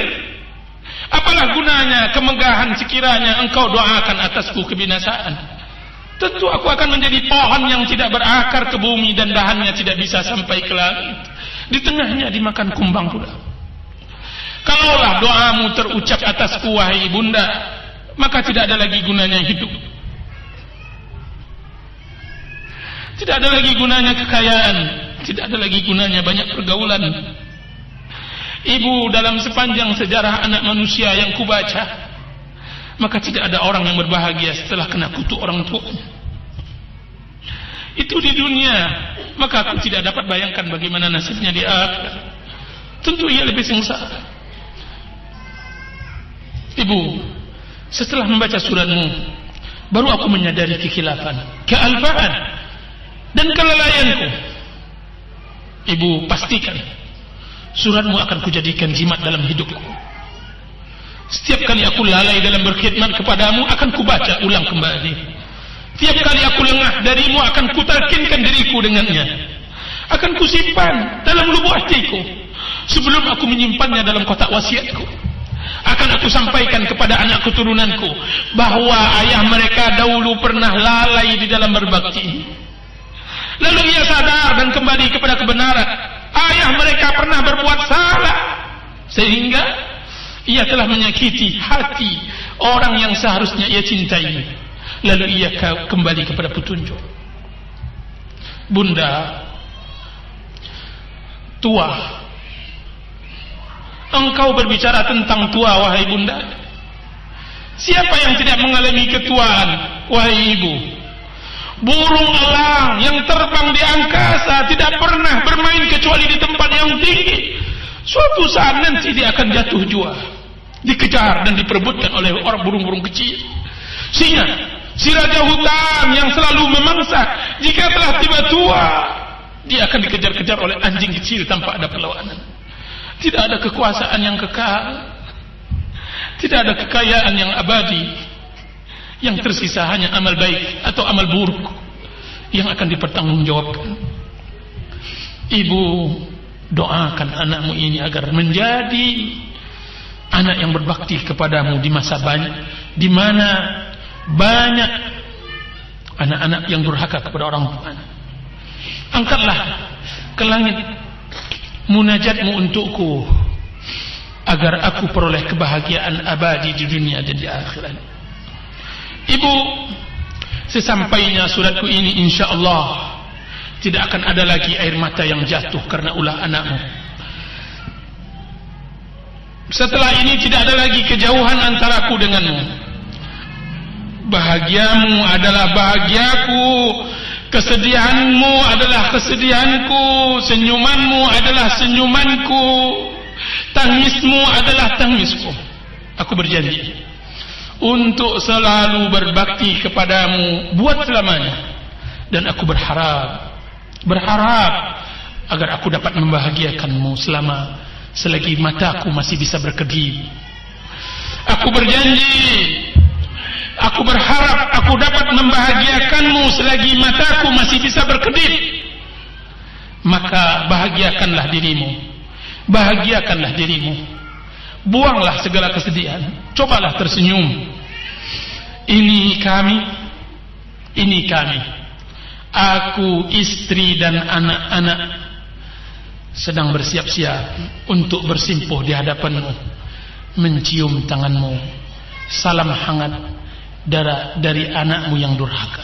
Apalah gunanya kemegahan sekiranya engkau doakan atasku kebinasaan? Tentu aku akan menjadi pohon yang tidak berakar ke bumi dan dahannya tidak bisa sampai ke langit. Di tengahnya dimakan kumbang pula. Kalaulah doamu terucap atasku, wahai bunda, maka tidak ada lagi gunanya hidup. Tidak ada lagi gunanya kekayaan. Tidak ada lagi gunanya banyak pergaulan. Ibu, dalam sepanjang sejarah anak manusia yang kubaca, maka tidak ada orang yang berbahagia setelah kena kutuk orang tuanya. Itu di dunia, maka aku tidak dapat bayangkan bagaimana nasibnya di akhirat. Tentu ia lebih sengsara. Ibu, setelah membaca suratmu, baru aku menyadari kekhilafan, kealfaan, dan kelalaianku. Ibu, pastikan suratmu akan kujadikan jimat dalam hidupku. Setiap kali aku lalai dalam berkhidmat kepadamu, akan kubaca ulang kembali. Tiap kali aku lengah darimu, akan kutalkinkan diriku dengannya. Akan kusimpan dalam lubuk hatiku sebelum aku menyimpannya dalam kotak wasiatku. Akan aku sampaikan kepada anak keturunanku bahwa ayah mereka dahulu pernah lalai di dalam berbakti. Lalu ia sadar dan kembali kepada kebenaran. Ayah mereka pernah berbuat salah, sehingga ia telah menyakiti hati orang yang seharusnya ia cintai. Lalu ia kembali kepada petunjuk. Bunda, tua, engkau berbicara tentang tua, wahai bunda. Siapa yang tidak mengalami ketuaan, wahai ibu? Burung elang yang terbang di angkasa tidak pernah bermain kecuali di tempat yang tinggi. Suatu saat nanti dia akan jatuh jua, dikejar dan diperebutkan oleh orang burung-burung kecil. Singa, si raja hutan yang selalu memangsa, jika telah tiba tua, dia akan dikejar-kejar oleh anjing kecil tanpa ada perlawanan. Tidak ada kekuasaan yang kekal, tidak ada kekayaan yang abadi. Yang tersisa hanya amal baik atau amal buruk yang akan dipertanggungjawabkan. Ibu, doakan anakmu ini agar menjadi anak yang berbakti kepadamu di masa banyak, di mana banyak anak-anak yang durhaka kepada orang tuanya. Angkatlah ke langit munajatmu untukku, agar aku peroleh kebahagiaan abadi di dunia dan di akhirat. Ibu, sesampainya suratku ini, insyaAllah tidak akan ada lagi air mata yang jatuh karena ulah anakmu. Setelah ini tidak ada lagi kejauhan antaraku denganmu. Bahagiamu adalah bahagiaku, kesedihanmu adalah kesedihanku, senyumanmu adalah senyumanku, tangismu adalah tangisku. Aku berjanji untuk selalu berbakti kepadamu buat selamanya. Dan aku berharap agar aku dapat membahagiakanmu selagi mataku masih bisa berkedip. Aku berjanji, aku berharap aku dapat membahagiakanmu selagi mataku masih bisa berkedip. Maka bahagiakanlah dirimu, bahagiakanlah dirimu. Buanglah segala kesedihan, cobalah tersenyum. Ini kami, aku, istri dan anak-anak sedang bersiap-siap untuk bersimpuh di hadapanmu, mencium tanganmu. Salam hangat dari anakmu yang durhaka.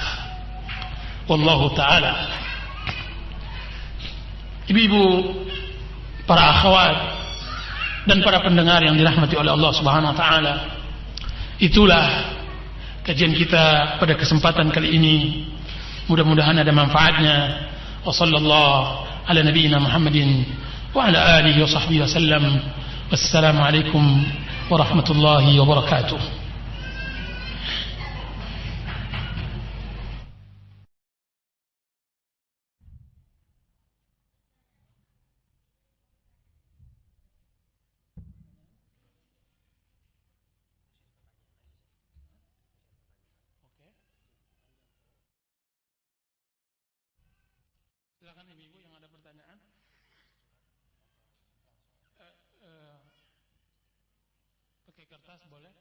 Wallahu ta'ala. Ibu-ibu, para akhwat dan para pendengar yang dirahmati oleh Allah Subhanahu wa taala, itulah kajian kita pada kesempatan kali ini. Mudah-mudahan ada manfaatnya. Wa sallallahu ala nabiyyina Muhammadin wa ala alihi wa sahbihi wasallam. Wassalamu alaikum warahmatullahi wabarakatuh. Silakan ibu-ibu yang ada pertanyaan. Pakai kertas boleh.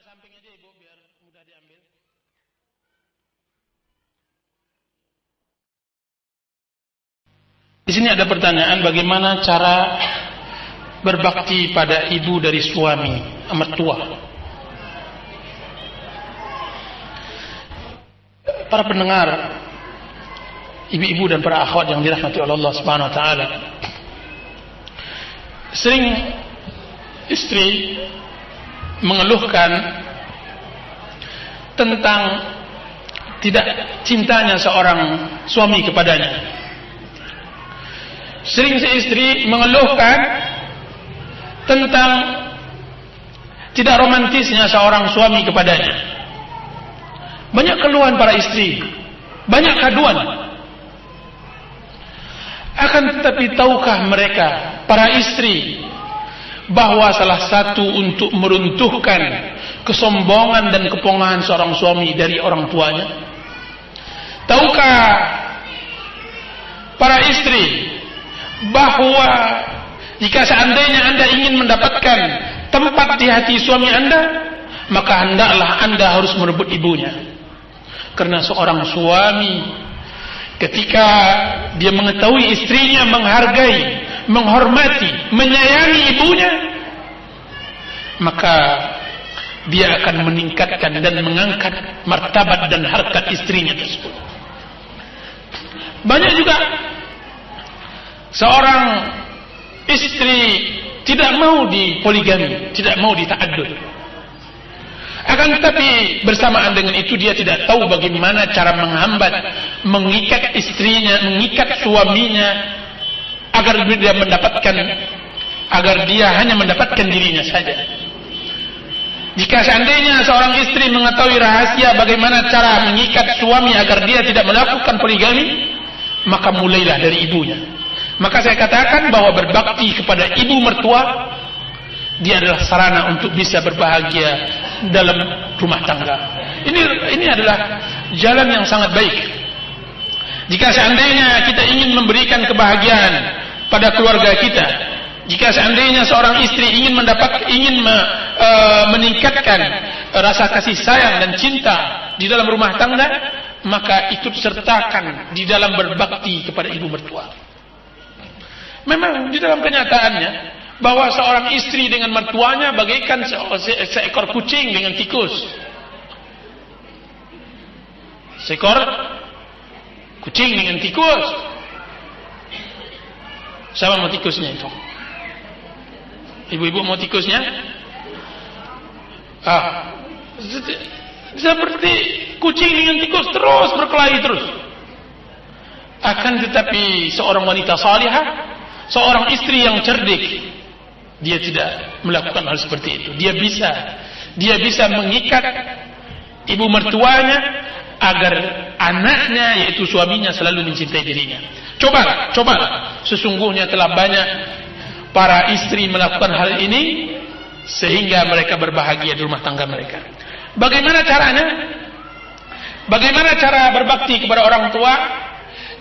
samping aja Ibu biar mudah diambil. Di sini ada pertanyaan, bagaimana cara berbakti pada ibu dari suami, mertua. Para pendengar, ibu-ibu dan para akhwat yang dirahmati oleh Allah Subhanahu wa taala. Sering istri mengeluhkan tentang tidak cintanya seorang suami kepadanya. Sering si istri mengeluhkan tentang tidak romantisnya seorang suami kepadanya. Banyak keluhan para istri, banyak kaduan. Akan tetapi tahukah mereka, para istri, bahwa salah satu untuk meruntuhkan kesombongan dan kepongahan seorang suami dari orang tuanya? Tahukah para istri bahwa jika seandainya Anda ingin mendapatkan tempat di hati suami Anda, maka hendaklah Anda harus merebut ibunya. Karena seorang suami ketika dia mengetahui istrinya menghargai, menghormati, menyayangi ibunya, maka dia akan meningkatkan dan mengangkat martabat dan harkat istrinya tersebut. Banyak juga seorang istri tidak mau dipoligami, tidak mau dita'addud. Akan tetapi bersamaan dengan itu dia tidak tahu bagaimana cara menghambat, mengikat istrinya, mengikat suaminya agar dia hanya mendapatkan dirinya saja. Jika seandainya seorang istri mengetahui rahasia bagaimana cara mengikat suami agar dia tidak melakukan poligami, maka mulailah dari ibunya. Maka saya katakan bahwa berbakti kepada ibu mertua, dia adalah sarana untuk bisa berbahagia dalam rumah tangga. Ini adalah jalan yang sangat baik. Jika seandainya kita ingin memberikan kebahagiaan pada keluarga kita, jika seandainya seorang istri ingin meningkatkan rasa kasih sayang dan cinta di dalam rumah tangga, maka ikut sertakan di dalam berbakti kepada ibu mertua. Memang di dalam kenyataannya bahwa seorang istri dengan mertuanya bagaikan seekor kucing dengan tikus. Seekor kucing dengan tikus. Siapa mau tikusnya itu? Ibu-ibu mau tikusnya? Seperti kucing dengan tikus terus berkelahi terus. Akan tetapi seorang wanita salihah, seorang istri yang cerdik, dia tidak melakukan hal seperti itu. Dia bisa mengikat ibu mertuanya agar anaknya, yaitu suaminya, selalu mencintai dirinya. Coba, sesungguhnya telah banyak para istri melakukan hal ini sehingga mereka berbahagia di rumah tangga mereka. Bagaimana caranya? Bagaimana cara berbakti kepada orang tua?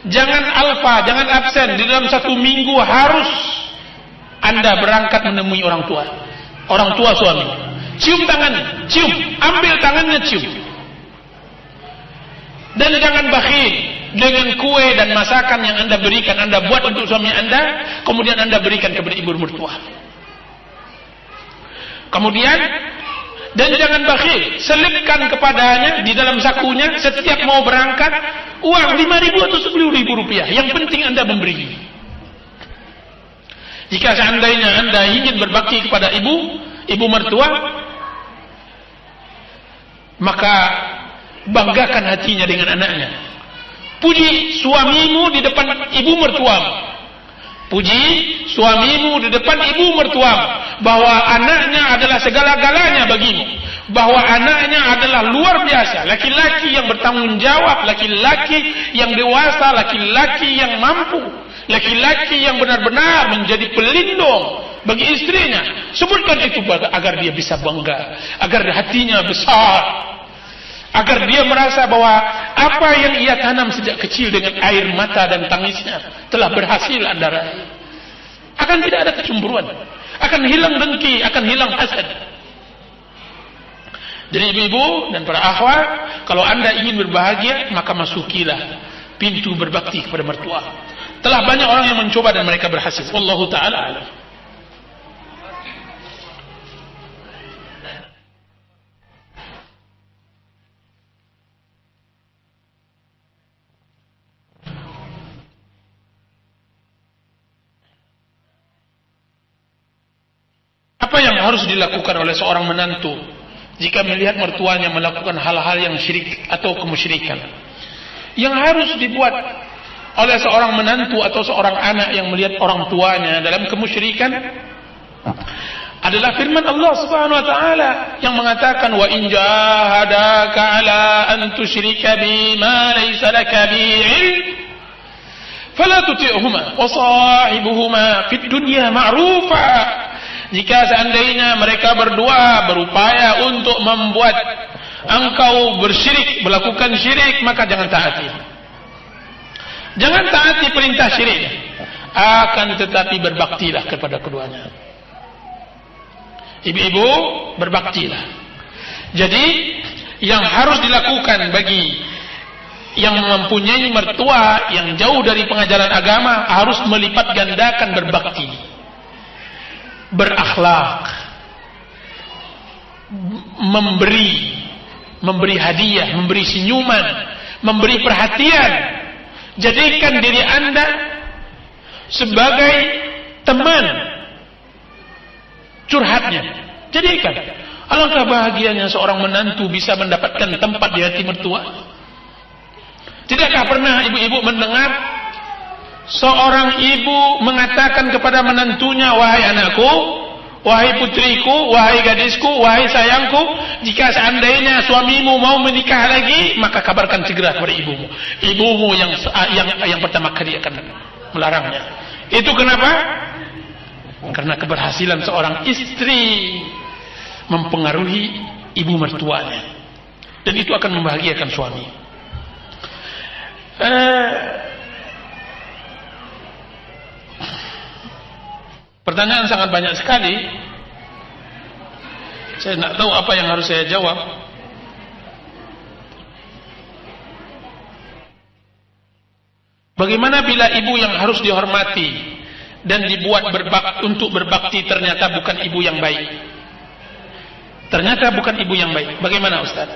Jangan jangan absen. Di dalam 1 minggu harus Anda berangkat menemui orang tua suami. Cium tangannya, ambil tangannya, cium. Dan jangan bakhil dengan kue dan masakan yang Anda berikan, Anda buat untuk suami Anda, kemudian Anda berikan kepada ibu mertua. Kemudian, dan jangan bakhil, selipkan kepadanya di dalam sakunya setiap mau berangkat uang 5.000 atau 10.000 rupiah. Yang penting Anda memberi. Jika seandainya Anda ingin berbakti kepada ibu mertua, maka banggakan hatinya dengan anaknya. Puji suamimu di depan ibu mertuamu. Puji suamimu di depan ibu mertuamu, bahwa anaknya adalah segala-galanya bagimu, bahwa anaknya adalah luar biasa, laki-laki yang bertanggung jawab, laki-laki yang dewasa, laki-laki yang mampu, laki-laki yang benar-benar menjadi pelindung bagi istrinya. Sebutkan itu agar dia bisa bangga, agar hatinya besar, agar dia merasa bahwa apa yang ia tanam sejak kecil dengan air mata dan tangisnya telah berhasil Anda raih. Akan tidak ada kecemburuan, akan hilang dengki, akan hilang hasad. Jadi ibu-ibu dan para akhwat, kalau anda ingin berbahagia, maka masukilah pintu berbakti kepada mertua. Telah banyak orang yang mencoba dan mereka berhasil. Wallahu ta'ala alam. Apa yang harus dilakukan oleh seorang menantu jika melihat mertuanya melakukan hal-hal yang syirik atau kemusyrikan? Yang harus dibuat oleh seorang menantu atau seorang anak yang melihat orang tuanya dalam kemusyrikan adalah firman Allah Subhanahu wa taala yang mengatakan, wa in jahadaka ala an tusyrika bima laysa laka bi ilm fala tuti'huma wa sahibuhuma fid dunya ma'rufa. Jika seandainya mereka berdua berupaya untuk membuat engkau bersyirik, melakukan syirik, maka jangan taati. Jangan taati perintah syirik. Akan tetapi berbaktilah kepada keduanya. Ibu-ibu, berbaktilah. Jadi, yang harus dilakukan bagi yang mempunyai mertua yang jauh dari pengajaran agama, harus melipat gandakan berbakti, berakhlak, memberi hadiah, memberi senyuman, memberi perhatian. Jadikan diri anda sebagai teman curhatnya. Jadikan. Alangkah bahagianya seorang menantu bisa mendapatkan tempat di hati mertua. Tidakkah pernah ibu-ibu mendengar seorang ibu mengatakan kepada menantunya, wahai anakku, wahai putriku, wahai gadisku, wahai sayangku, jika seandainya suamimu mau menikah lagi, maka kabarkan segera kepada ibumu. Ibumu yang pertama kali akan melarangnya. Itu kenapa? Karena keberhasilan seorang istri mempengaruhi ibu mertuanya, dan itu akan membahagiakan suami. Pertanyaan sangat banyak sekali. Saya tidak tahu apa yang harus saya jawab. Bagaimana bila ibu yang harus dihormati dan dibuat untuk berbakti ternyata bukan ibu yang baik? Ternyata bukan ibu yang baik. Bagaimana Ustaz?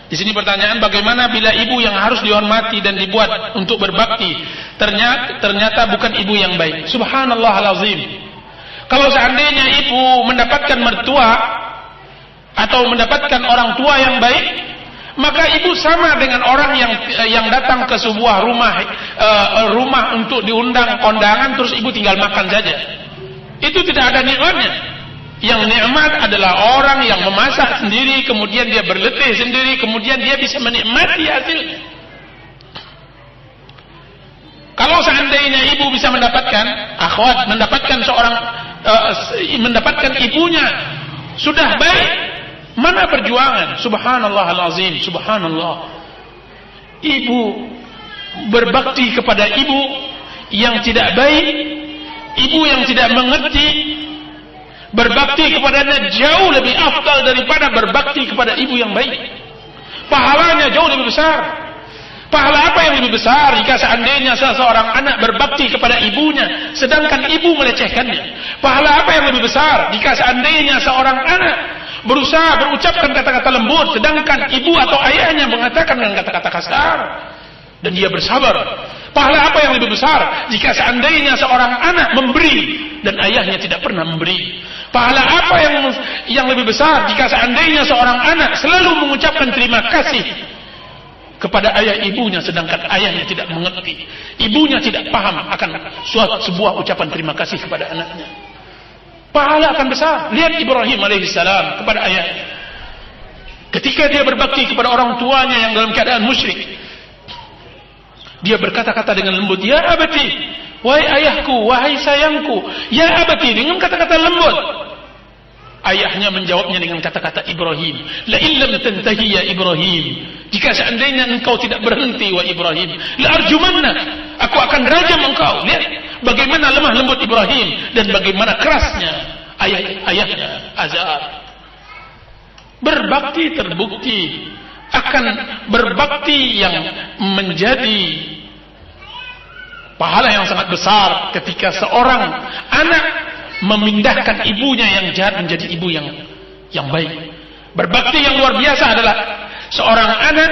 Di sini pertanyaan, bagaimana bila ibu yang harus dihormati dan dibuat untuk berbakti ternyata bukan ibu yang baik? Subhanallahal-azim. Kalau seandainya ibu mendapatkan mertua atau mendapatkan orang tua yang baik, maka ibu sama dengan orang yang datang ke sebuah rumah untuk diundang kondangan, terus ibu tinggal makan saja. Itu tidak ada nikmatnya. Yang nikmat adalah orang yang memasak sendiri, kemudian dia berletih sendiri, kemudian dia bisa menikmati hasilnya. Kalau seandainya ibu bisa mendapatkan akhwat, mendapatkan ibunya sudah baik, mana perjuangan? Subhanallahal-azim, subhanallah. Ibu berbakti kepada ibu yang tidak baik, ibu yang tidak mengerti, berbakti kepadanya jauh lebih afdal daripada berbakti kepada ibu yang baik. Pahalanya jauh lebih besar. Pahala apa yang lebih besar jika seandainya seseorang anak berbakti kepada ibunya sedangkan ibu melecehkannya? Pahala apa yang lebih besar jika seandainya seorang anak berusaha berucapkan kata-kata lembut sedangkan ibu atau ayahnya mengatakan dengan kata-kata kasar dan dia bersabar? Pahala apa yang lebih besar jika seandainya seorang anak memberi dan ayahnya tidak pernah memberi? Pahala apa yang lebih besar jika seandainya seorang anak selalu mengucapkan terima kasih kepada ayah ibunya sedangkan ayahnya tidak mengerti, ibunya tidak paham akan sebuah ucapan terima kasih kepada anaknya? Pahala akan besar. Lihat Ibrahim alaihissalam kepada ayahnya. Ketika dia berbakti kepada orang tuanya yang dalam keadaan musyrik, dia berkata-kata dengan lembut, ya abati, wahai ayahku, wahai sayangku, ya abati, dengan kata-kata lembut. Ayahnya menjawabnya dengan kata-kata Ibrahim, la illam tantahi ya Ibrahim, jika seandainya engkau tidak berhenti wa Ibrahim, la arjumanna, aku akan rajam engkau. Lihat bagaimana lemah lembut Ibrahim dan bagaimana kerasnya ayahnya Azar. Berbakti terbukti akan berbakti yang menjadi pahala yang sangat besar ketika seorang anak memindahkan ibunya yang jahat menjadi ibu yang baik. Berbakti yang luar biasa adalah seorang anak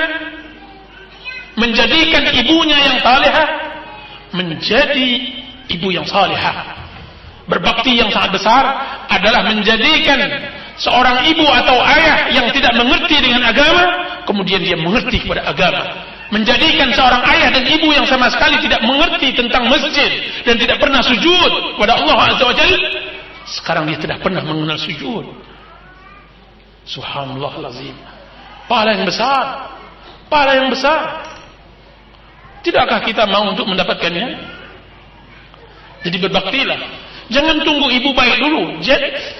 menjadikan ibunya yang salihah menjadi ibu yang salihah. Berbakti yang sangat besar adalah menjadikan seorang ibu atau ayah yang tidak mengerti dengan agama, kemudian dia mengerti kepada agama. Menjadikan seorang ayah dan ibu yang sama sekali tidak mengerti tentang masjid dan tidak pernah sujud kepada Allah Azza wa Jalla, sekarang dia tidak pernah mengenal sujud. Subhanallah lazim. Pahala yang besar. Pahala yang besar. Tidakkah kita mau untuk mendapatkannya? Jadi berbaktilah. Jangan tunggu ibu baik dulu.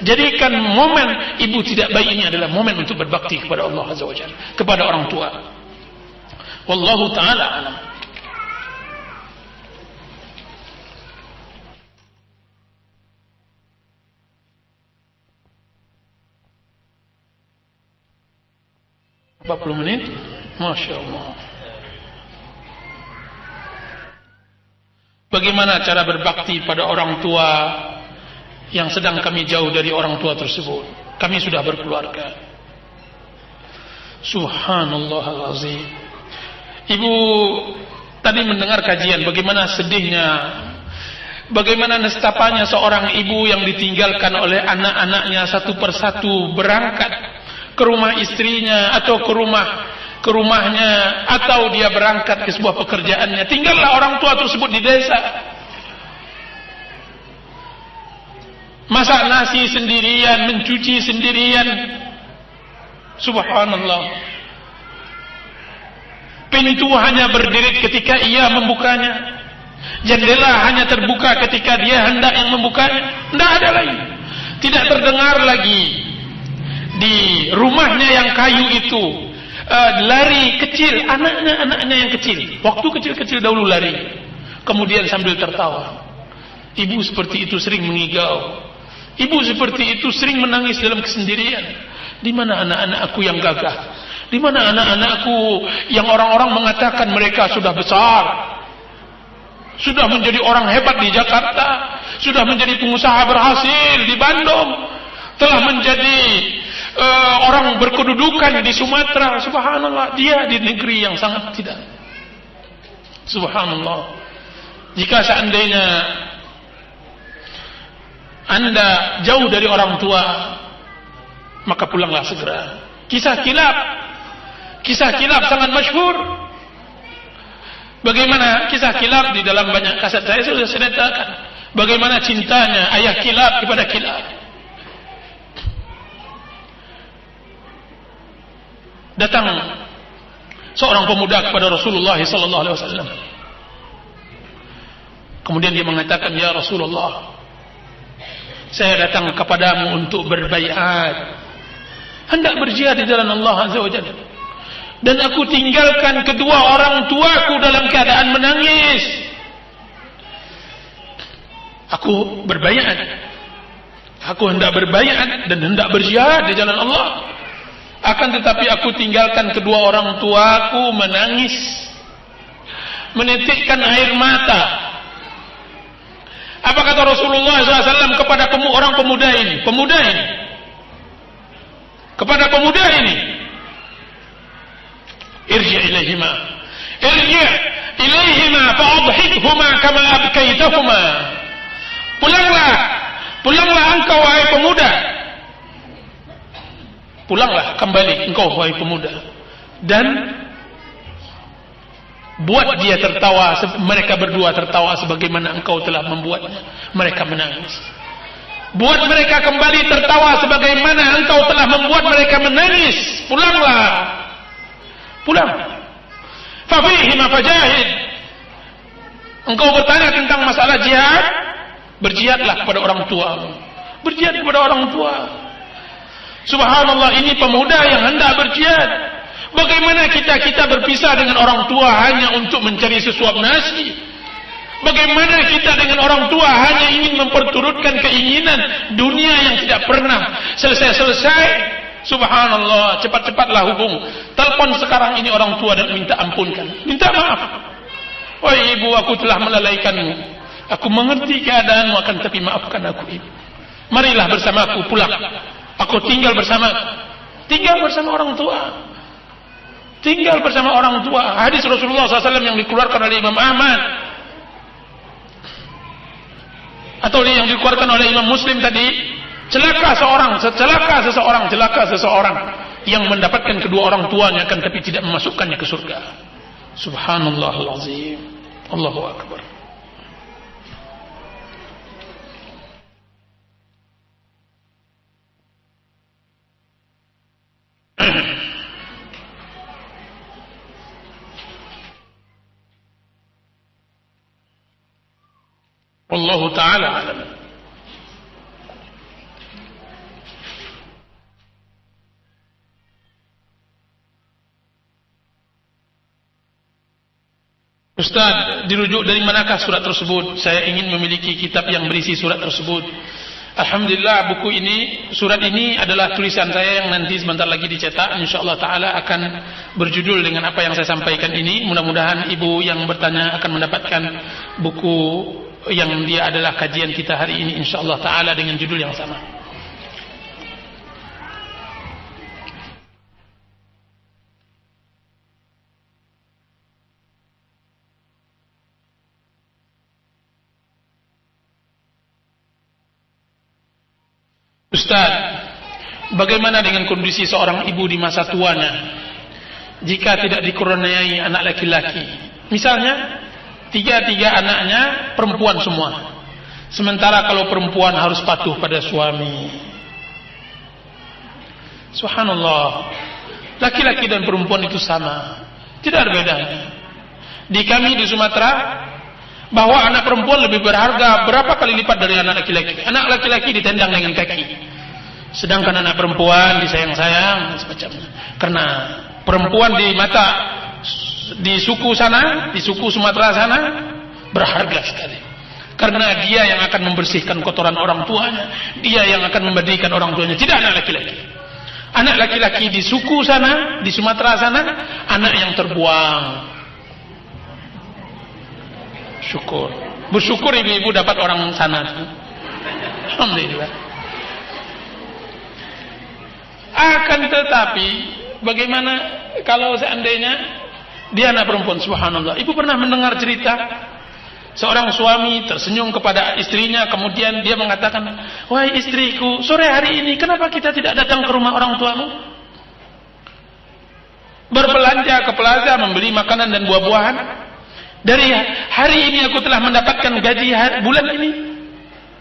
Jadikan momen ibu tidak baik ini adalah momen untuk berbakti kepada Allah Azza wa Jalla, kepada orang tua. Wallahu ta'ala alam. Berapa puluh menit? Masya Allah. Bagaimana cara berbakti pada orang tua yang sedang kami jauh dari orang tua tersebut? Kami sudah berkeluarga. Subhanallahal-azim. Ibu tadi mendengar kajian bagaimana sedihnya, bagaimana nestapanya seorang ibu yang ditinggalkan oleh anak-anaknya satu persatu berangkat ke rumah istrinya atau ke rumahnya, atau dia berangkat ke sebuah pekerjaannya. Tinggallah orang tua tersebut di desa. Masak nasi sendirian, mencuci sendirian. Subhanallah. Pintu hanya berdiri ketika ia membukanya. Jendela hanya terbuka ketika dia hendak yang membukanya. Tidak ada lagi. Tidak terdengar lagi di rumahnya yang kayu itu lari kecil, anaknya yang kecil. Waktu kecil-kecil dahulu lari, kemudian sambil tertawa. Ibu seperti itu sering mengigau. Ibu seperti itu sering menangis dalam kesendirian. Di mana anak-anakku yang gagah? Di mana anak-anakku yang orang-orang mengatakan mereka sudah besar, sudah menjadi orang hebat di Jakarta, sudah menjadi pengusaha berhasil di Bandung, telah menjadi orang berkedudukan di Sumatera. Subhanallah, dia di negeri yang sangat tidak. Subhanallah. Jika seandainya Anda jauh dari orang tua, maka pulanglah segera. Kisah kilap sangat masyhur. Bagaimana kisah kilap di dalam banyak kaset saya sudah ceritakan. Bagaimana cintanya ayah kilap kepada kilap. Datang seorang pemuda kepada Rasulullah sallallahu alaihi wasallam. Kemudian dia mengatakan, "Ya Rasulullah, saya datang kepadamu untuk berbaiat, hendak berjihad di jalan Allah Azza wa Jalla. Dan aku tinggalkan kedua orang tuaku dalam keadaan menangis. Aku berbaiat. Aku hendak berbaiat dan hendak berjihad di jalan Allah. Akan tetapi aku tinggalkan kedua orang tuaku menangis, menitikkan air mata." Apa kata Rasulullah SAW kepada orang pemuda ini? Kepada pemuda ini, irji' ilaihima fa'adhikhuma kama abkaitahuma. Pulanglah engkau wahai pemuda. Pulanglah kembali engkau wahai pemuda, dan buat dia tertawa, mereka berdua tertawa sebagaimana engkau telah membuatnya mereka menangis. Buat mereka kembali tertawa sebagaimana engkau telah membuat mereka menangis. Pulanglah. Pulang. Fafihima fajahid. Engkau bertanya tentang masalah jihad, berjihadlah kepada orang tuamu. Berjihad kepada orang tua. Subhanallah, ini pemuda yang hendak berjihad. Bagaimana kita berpisah dengan orang tua hanya untuk mencari sesuap nasi, Bagaimana kita dengan orang tua hanya ingin memperturutkan keinginan dunia yang tidak pernah selesai-selesai. Subhanallah, cepat-cepatlah hubung. Telepon sekarang ini orang tua dan minta ampunkan. Minta maaf. Wahai ibu, aku telah melalaikanmu. Aku mengerti keadaanmu, akan tapi maafkan aku, ibu. Marilah bersamaku pulang. Aku tinggal bersama orang tua. Tinggal bersama orang tua. Hadis Rasulullah SAW yang dikeluarkan oleh Imam Ahmad, atau yang dikeluarkan oleh Imam Muslim tadi, celaka seseorang yang mendapatkan kedua orang tuanya akan tapi tidak memasukkannya ke surga. Subhanallahul azim. Allahu akbar. Wallahu ta'ala alam. Ustaz, dirujuk dari manakah surat tersebut? Saya ingin memiliki kitab yang berisi surat tersebut. Alhamdulillah, buku ini, surat ini adalah tulisan saya yang nanti sebentar lagi dicetak. InsyaAllah ta'ala akan berjudul dengan apa yang saya sampaikan ini. Mudah-mudahan ibu yang bertanya akan mendapatkan buku yang dia adalah kajian kita hari ini, InsyaAllah ta'ala, dengan judul yang sama. Ustaz, bagaimana dengan kondisi seorang ibu di masa tuanya jika tidak dikurniai anak laki-laki? Misalnya, tiga anaknya perempuan semua, sementara kalau perempuan harus patuh pada suami. Subhanallah, laki-laki dan perempuan itu sama, tidak ada bedanya. Di kami di Sumatera, bahwa anak perempuan lebih berharga berapa kali lipat dari anak laki-laki. Anak laki-laki ditendang dengan kaki, sedangkan anak perempuan disayang-sayang semacamnya. Karena perempuan di mata, di suku sana, di suku Sumatera sana, berharga sekali. Karena dia yang akan membersihkan kotoran orang tuanya, dia yang akan memandikan orang tuanya, tidak anak laki-laki. Anak laki-laki di suku sana, di Sumatera sana, anak yang terbuang. Syukur, bersyukur ibu-ibu dapat orang sana. Alhamdulillah. Akan tetapi, bagaimana kalau seandainya dia anak perempuan? Subhanallah. Ibu pernah mendengar cerita seorang suami tersenyum kepada istrinya, kemudian dia mengatakan, wahai istriku, sore hari ini kenapa kita tidak datang ke rumah orang tuamu? Berbelanja ke plaza, membeli makanan dan buah-buahan. Dari hari ini aku telah mendapatkan gaji bulan ini.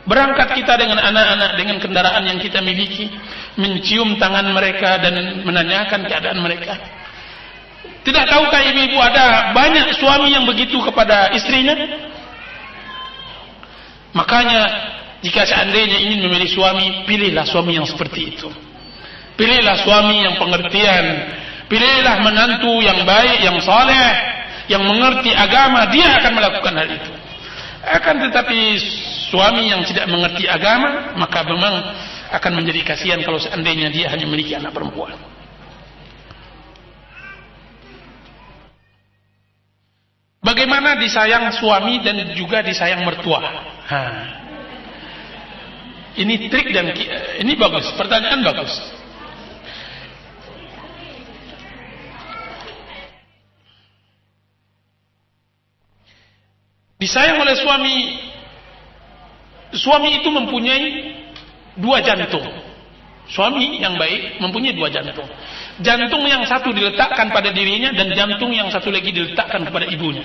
Berangkat kita dengan anak-anak, dengan kendaraan yang kita miliki, mencium tangan mereka dan menanyakan keadaan mereka. Tidak tahukah ibu-ibu ada banyak suami yang begitu kepada istrinya? Makanya jika seandainya ingin memilih suami, pilihlah suami yang seperti itu. Pilihlah suami yang pengertian. Pilihlah menantu yang baik, yang saleh, yang mengerti agama. Dia akan melakukan hal itu. Akan tetapi suami yang tidak mengerti agama, maka memang akan menjadi kasihan kalau seandainya dia hanya memiliki anak perempuan. Bagaimana disayang suami dan juga disayang mertua? Ini trik dan ini bagus, pertanyaan bagus. Disayang oleh suami itu mempunyai dua jantung. Suami yang baik mempunyai dua jantung. Jantung yang satu diletakkan pada dirinya dan jantung yang satu lagi diletakkan kepada ibunya.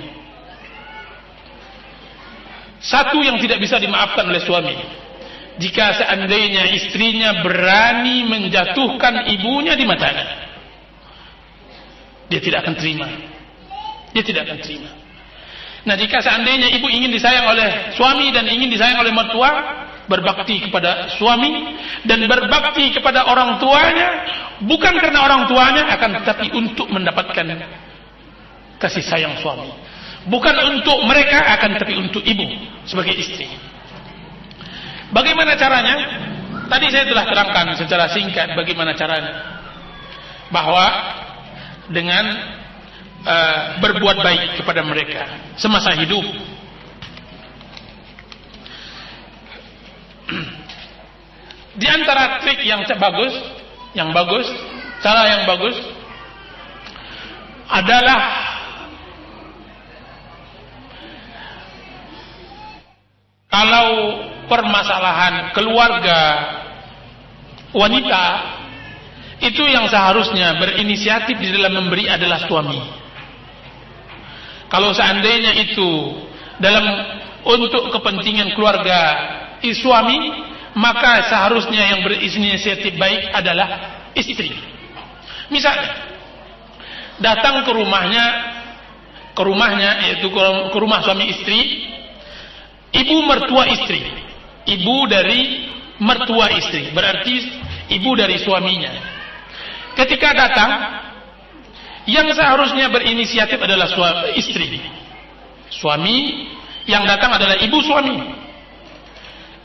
Satu yang tidak bisa dimaafkan oleh suami, jika seandainya istrinya berani menjatuhkan ibunya di matanya, dia tidak akan terima. Dia tidak akan terima. Nah, jika seandainya ibu ingin disayang oleh suami dan ingin disayang oleh mertua, berbakti kepada suami dan berbakti kepada orang tuanya, bukan karena orang tuanya, akan tetapi untuk mendapatkan kasih sayang suami. Bukan untuk mereka, akan tapi untuk ibu sebagai istri. Bagaimana caranya? Tadi saya telah terangkan secara singkat bagaimana caranya. Bahwa dengan berbuat baik kepada mereka semasa hidup. Di antara trik yang bagus, cara yang bagus adalah kalau permasalahan keluarga wanita, itu yang seharusnya berinisiatif di dalam memberi adalah suami. Kalau seandainya itu untuk kepentingan keluarga suami, maka seharusnya yang berinisiatif baik adalah istri. Misalnya datang ke rumahnya yaitu ke rumah suami istri, ibu mertua istri, ibu dari mertua istri, berarti ibu dari suaminya. Ketika datang, yang seharusnya berinisiatif adalah istri. Suami yang datang adalah ibu suami.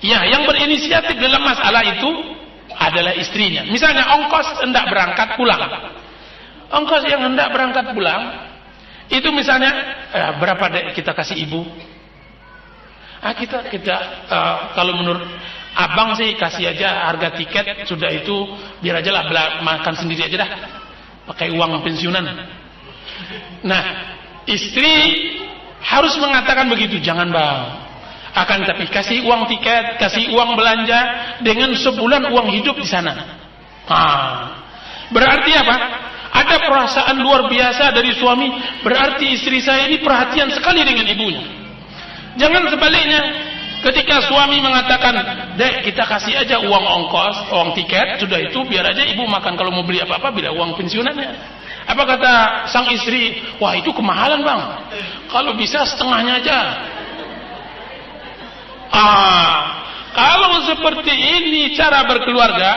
Ya, yang berinisiatif dalam masalah itu adalah istrinya. Misalnya ongkos hendak berangkat pulang. Ongkos yang hendak berangkat pulang itu misalnya berapa dek kita kasih ibu? Kita kalau menurut abang sih kasih aja harga tiket, sudah itu biar aja lah makan sendiri aja dah, pakai uang pensiunan. Nah, istri harus mengatakan begitu, jangan bang. Akan tapi kasih uang tiket, kasih uang belanja dengan sebulan uang hidup di sana. Berarti apa? Ada perasaan luar biasa dari suami. Berarti istri saya ini perhatian sekali dengan ibunya. Jangan sebaliknya, ketika suami mengatakan, dek kita kasih aja uang ongkos, uang tiket, sudah itu biar aja ibu makan, kalau mau beli apa-apa bila uang pensiunannya. Apa kata sang istri? Wah itu kemahalan bang, kalau bisa setengahnya aja. Kalau seperti ini cara berkeluarga,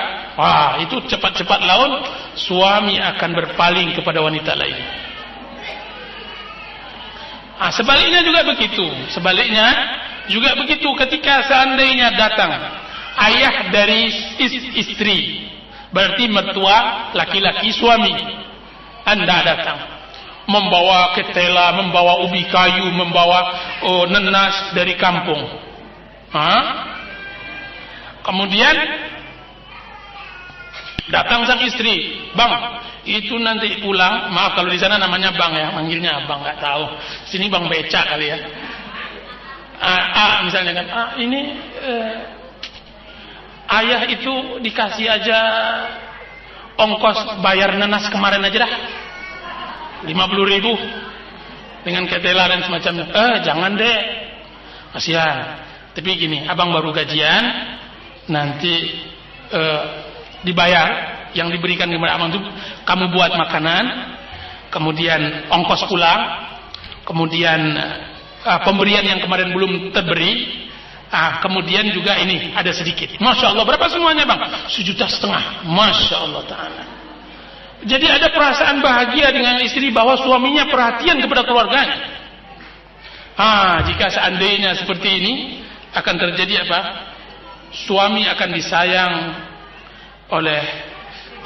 itu cepat-cepat laun suami akan berpaling kepada wanita lain. Sebaliknya juga begitu ketika seandainya datang ayah dari istri, berarti mertua laki-laki suami, Anda datang membawa ketela, membawa ubi kayu, membawa nenas dari kampung. Kemudian datang sang istri, bang, itu nanti pulang, maaf kalau di sana namanya bang ya, manggilnya abang, nggak tahu, sini bang becak kali ya. Misalnya kan, ini ayah itu dikasih aja ongkos bayar nenas kemarin aja dah, 50.000 dengan ketela dan semacamnya. Jangan deh, kasihan. Tapi gini, abang baru gajian, nanti dibayar, yang diberikan kepada abang itu kamu buat makanan, kemudian ongkos pulang, kemudian pemberian yang kemarin belum terberi, kemudian juga ini ada sedikit. Masya Allah, berapa semuanya bang? 1,5 juta. Masya Allah Ta'ala. Jadi ada perasaan bahagia dengan istri bahwa suaminya perhatian kepada keluarganya. Jika seandainya seperti ini, akan terjadi apa? Suami akan disayang oleh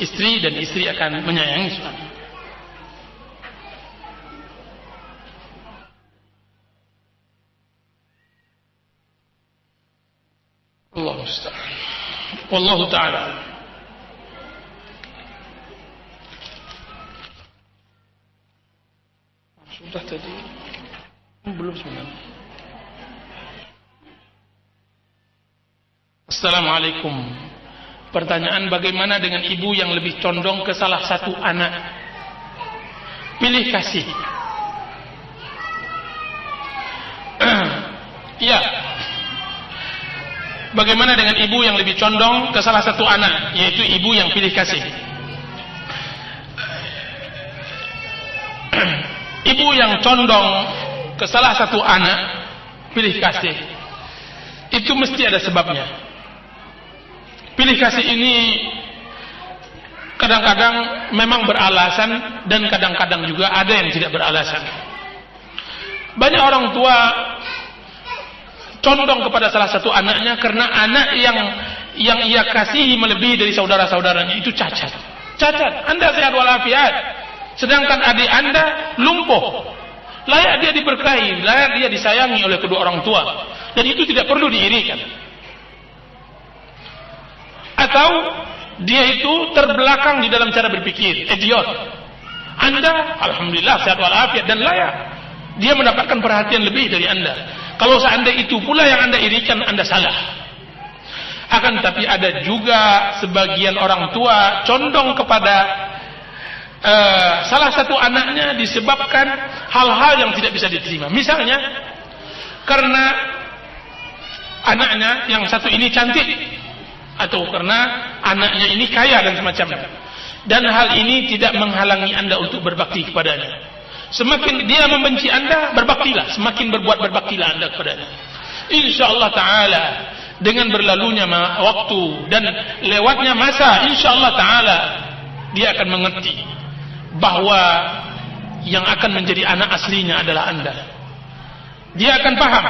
istri dan istri akan menyayangi suami. Allah musta'an. Wallahu ta'ala. Sudah tadi? Belum sebenarnya. Assalamualaikum. Pertanyaan, bagaimana dengan ibu yang lebih condong ke salah satu anak? Pilih kasih. Ya. Bagaimana dengan ibu yang lebih condong ke salah satu anak, yaitu ibu yang pilih kasih? Ibu yang condong ke salah satu anak pilih kasih, itu mesti ada sebabnya. Pilih kasih ini kadang-kadang memang beralasan dan kadang-kadang juga ada yang tidak beralasan. Banyak orang tua condong kepada salah satu anaknya karena anak yang ia kasihi melebihi dari saudara-saudaranya itu cacat. Anda sehat walafiat, sedangkan adik Anda lumpuh. Layak dia diberkahi, layak dia disayangi oleh kedua orang tua, dan itu tidak perlu diirikan. Atau dia itu terbelakang di dalam cara berpikir, idiot. Anda alhamdulillah sehat walafiat dan layak dia mendapatkan perhatian lebih dari Anda. Kalau seandainya itu pula yang Anda irikan, Anda salah. Akan tapi ada juga sebagian orang tua condong kepada salah satu anaknya disebabkan hal-hal yang tidak bisa diterima. Misalnya karena anaknya yang satu ini cantik, atau karena anaknya ini kaya dan semacamnya. Dan hal ini tidak menghalangi Anda untuk berbakti kepadanya. Semakin dia membenci Anda, berbaktilah. Semakin berbaktilah Anda kepadanya. InsyaAllah ta'ala, dengan berlalunya waktu dan lewatnya masa, InsyaAllah ta'ala, dia akan mengerti bahwa yang akan menjadi anak aslinya adalah Anda. Dia akan paham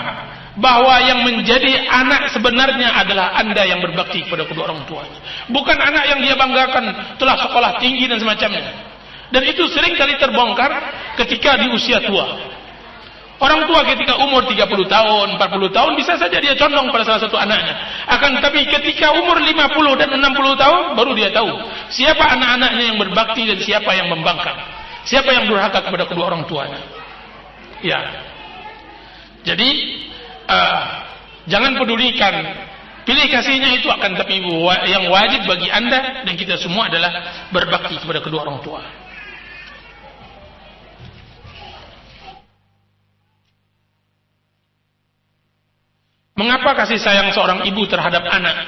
bahwa yang menjadi anak sebenarnya adalah Anda yang berbakti kepada kedua orang tuanya. Bukan anak yang dia banggakan telah sekolah tinggi dan semacamnya. Dan itu sering kali terbongkar ketika di usia tua. Orang tua ketika umur 30 tahun, 40 tahun bisa saja dia condong pada salah satu anaknya. Akan tapi ketika umur 50 dan 60 tahun baru dia tahu siapa anak-anaknya yang berbakti dan siapa yang membangkang. Siapa yang durhaka kepada kedua orang tuanya. Ya. Jadi jangan pedulikan pilih kasihnya itu, akan tapi yang wajib bagi Anda dan kita semua adalah berbakti kepada kedua orang tua. Mengapa kasih sayang seorang ibu terhadap anak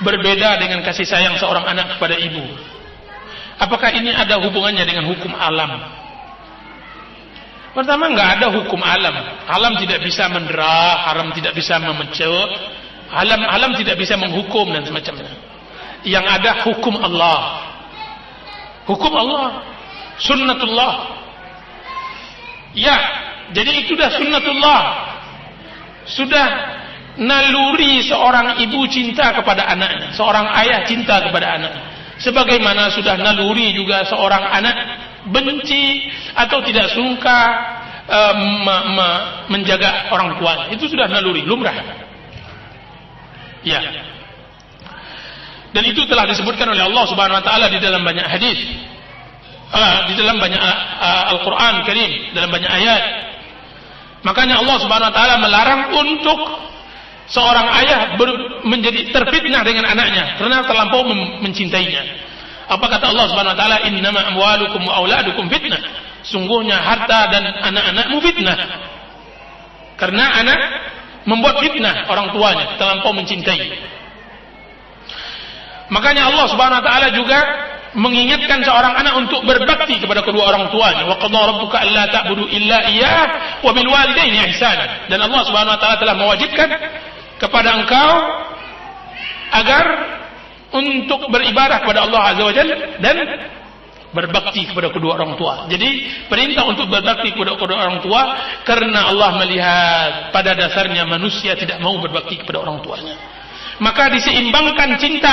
berbeda dengan kasih sayang seorang anak kepada ibu? Apakah ini ada hubungannya dengan hukum alam? Pertama, enggak ada hukum alam. Alam tidak bisa mendera, alam tidak bisa memecut, alam tidak bisa menghukum dan semacamnya. Yang ada hukum Allah. Hukum Allah, sunnatullah. Ya, jadi itu dah sunnatullah. Sudah naluri seorang ibu cinta kepada anaknya, seorang ayah cinta kepada anaknya. Sebagaimana sudah naluri juga seorang anak benci atau tidak suka menjaga orang tuanya. Itu sudah naluri, lumrah. Ya. Dan itu telah disebutkan oleh Allah Subhanahu wa taala di dalam banyak hadis. Di dalam banyak Al-Qur'an Karim, dalam banyak ayat. Makanya Allah Subhanahu wa taala melarang untuk seorang ayah menjadi terfitnah dengan anaknya karena terlampau mencintainya. Apa kata Allah Subhanahu wa taala? Innama amwalukum wa auladukum fitnah. Sungguhnya harta dan anak-anakmu fitnah. Karena anak membuat fitnah orang tuanya, terlampau mencintai. Makanya Allah Subhanahu wa taala juga mengingatkan seorang anak untuk berbakti kepada kedua orang tuanya. Wa qadha rabbuka alla ta'budu illa iyyah wa bil walidaini ihsana. Dan Allah Subhanahu wa taala telah mewajibkan kepada engkau agar untuk beribadah kepada Allah Azza wa Jalla dan berbakti kepada kedua orang tua. Jadi perintah untuk berbakti kepada kedua orang tua karena Allah melihat pada dasarnya manusia tidak mau berbakti kepada orang tuanya. Maka diseimbangkan cinta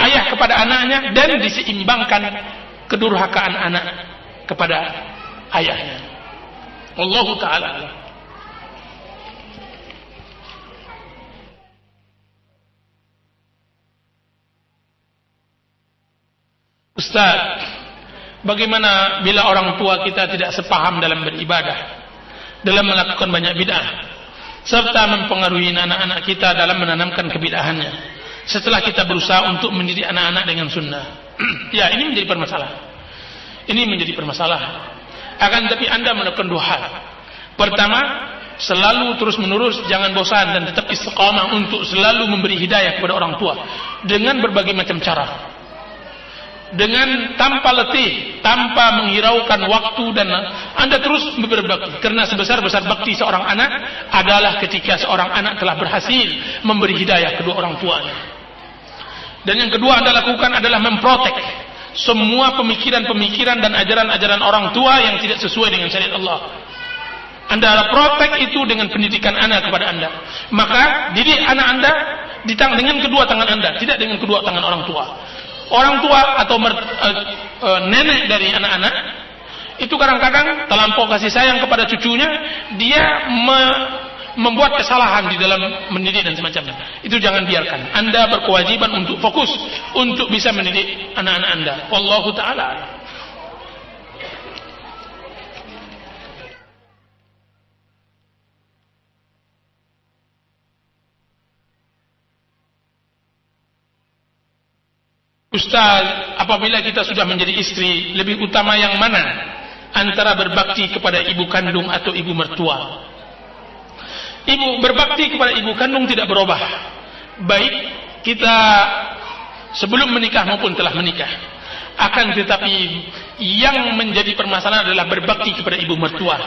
ayah kepada anaknya dan diseimbangkan kedurhakaan anak kepada ayahnya. Wallahu ta'ala. Ustaz, bagaimana bila orang tua kita tidak sepaham dalam beribadah, dalam melakukan banyak bid'ah, serta mempengaruhi anak-anak kita dalam menanamkan kebid'ahannya, setelah kita berusaha untuk mendidik anak-anak dengan sunnah? Ya, ini menjadi permasalahan. Ini menjadi permasalahan. Akan tapi Anda melakukan dua hal. Pertama, selalu terus-menerus jangan bosan dan tetap istiqamah untuk selalu memberi hidayah kepada orang tua dengan berbagai macam cara. Dengan tanpa letih, tanpa menghiraukan waktu, dan Anda terus berbakti. Karena sebesar-besar bakti seorang anak adalah ketika seorang anak telah berhasil memberi hidayah kedua orang tuanya. Dan yang kedua Anda lakukan adalah memprotek, semua pemikiran-pemikiran dan ajaran-ajaran orang tua yang tidak sesuai dengan syariat Allah. Anda protek itu dengan pendidikan Anda kepada Anda. Maka didik anak Anda dengan kedua tangan Anda, tidak dengan kedua tangan orang tua. Orang tua atau nenek dari anak-anak itu kadang-kadang terlampau kasih sayang kepada cucunya, dia membuat kesalahan di dalam mendidik dan semacamnya. Itu jangan biarkan. Anda berkewajiban untuk fokus untuk bisa mendidik anak-anak Anda. Wallahu ta'ala. Ustaz, apabila kita sudah menjadi istri, lebih utama yang mana antara berbakti kepada ibu kandung atau ibu mertua? Berbakti kepada ibu kandung tidak berubah, baik kita sebelum menikah maupun telah menikah. Akan tetapi yang menjadi permasalahan adalah berbakti kepada ibu mertua.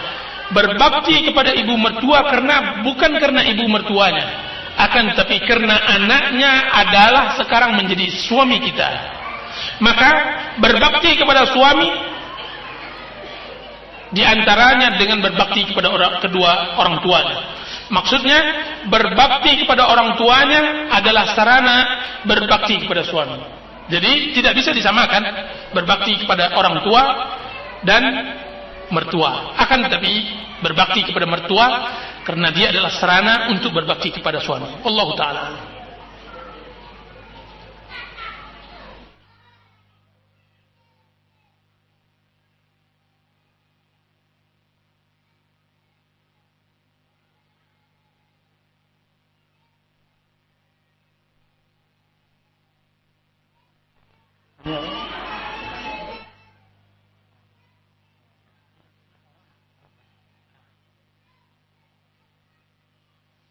Berbakti kepada ibu mertua bukan karena ibu mertuanya, akan tetapi karena anaknya adalah sekarang menjadi suami kita. Maka berbakti kepada suami diantaranya dengan berbakti kepada kedua orang tuanya. Maksudnya berbakti kepada orang tuanya adalah sarana berbakti kepada suami. Jadi tidak bisa disamakan berbakti kepada orang tua dan mertua. Akan tetapi berbakti kepada mertua karena dia adalah sarana untuk berbakti kepada suami. Wallahu ta'ala.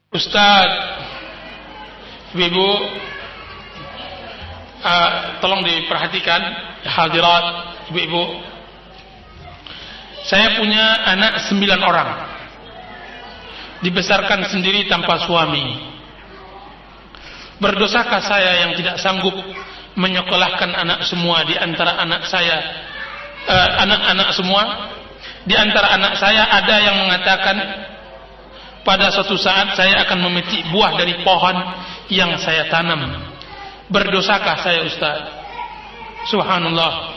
Ustaz, ibu, tolong diperhatikan, hadirat, ibu-ibu. Saya punya anak 9 orang, dibesarkan sendiri tanpa suami. Berdosakah saya yang tidak sanggup menyekolahkan anak semua di antara anak saya, anak-anak semua? Di antara anak saya ada yang mengatakan, pada suatu saat saya akan memetik buah dari pohon yang saya tanam. Berdosakah saya, Ustaz? Subhanallah.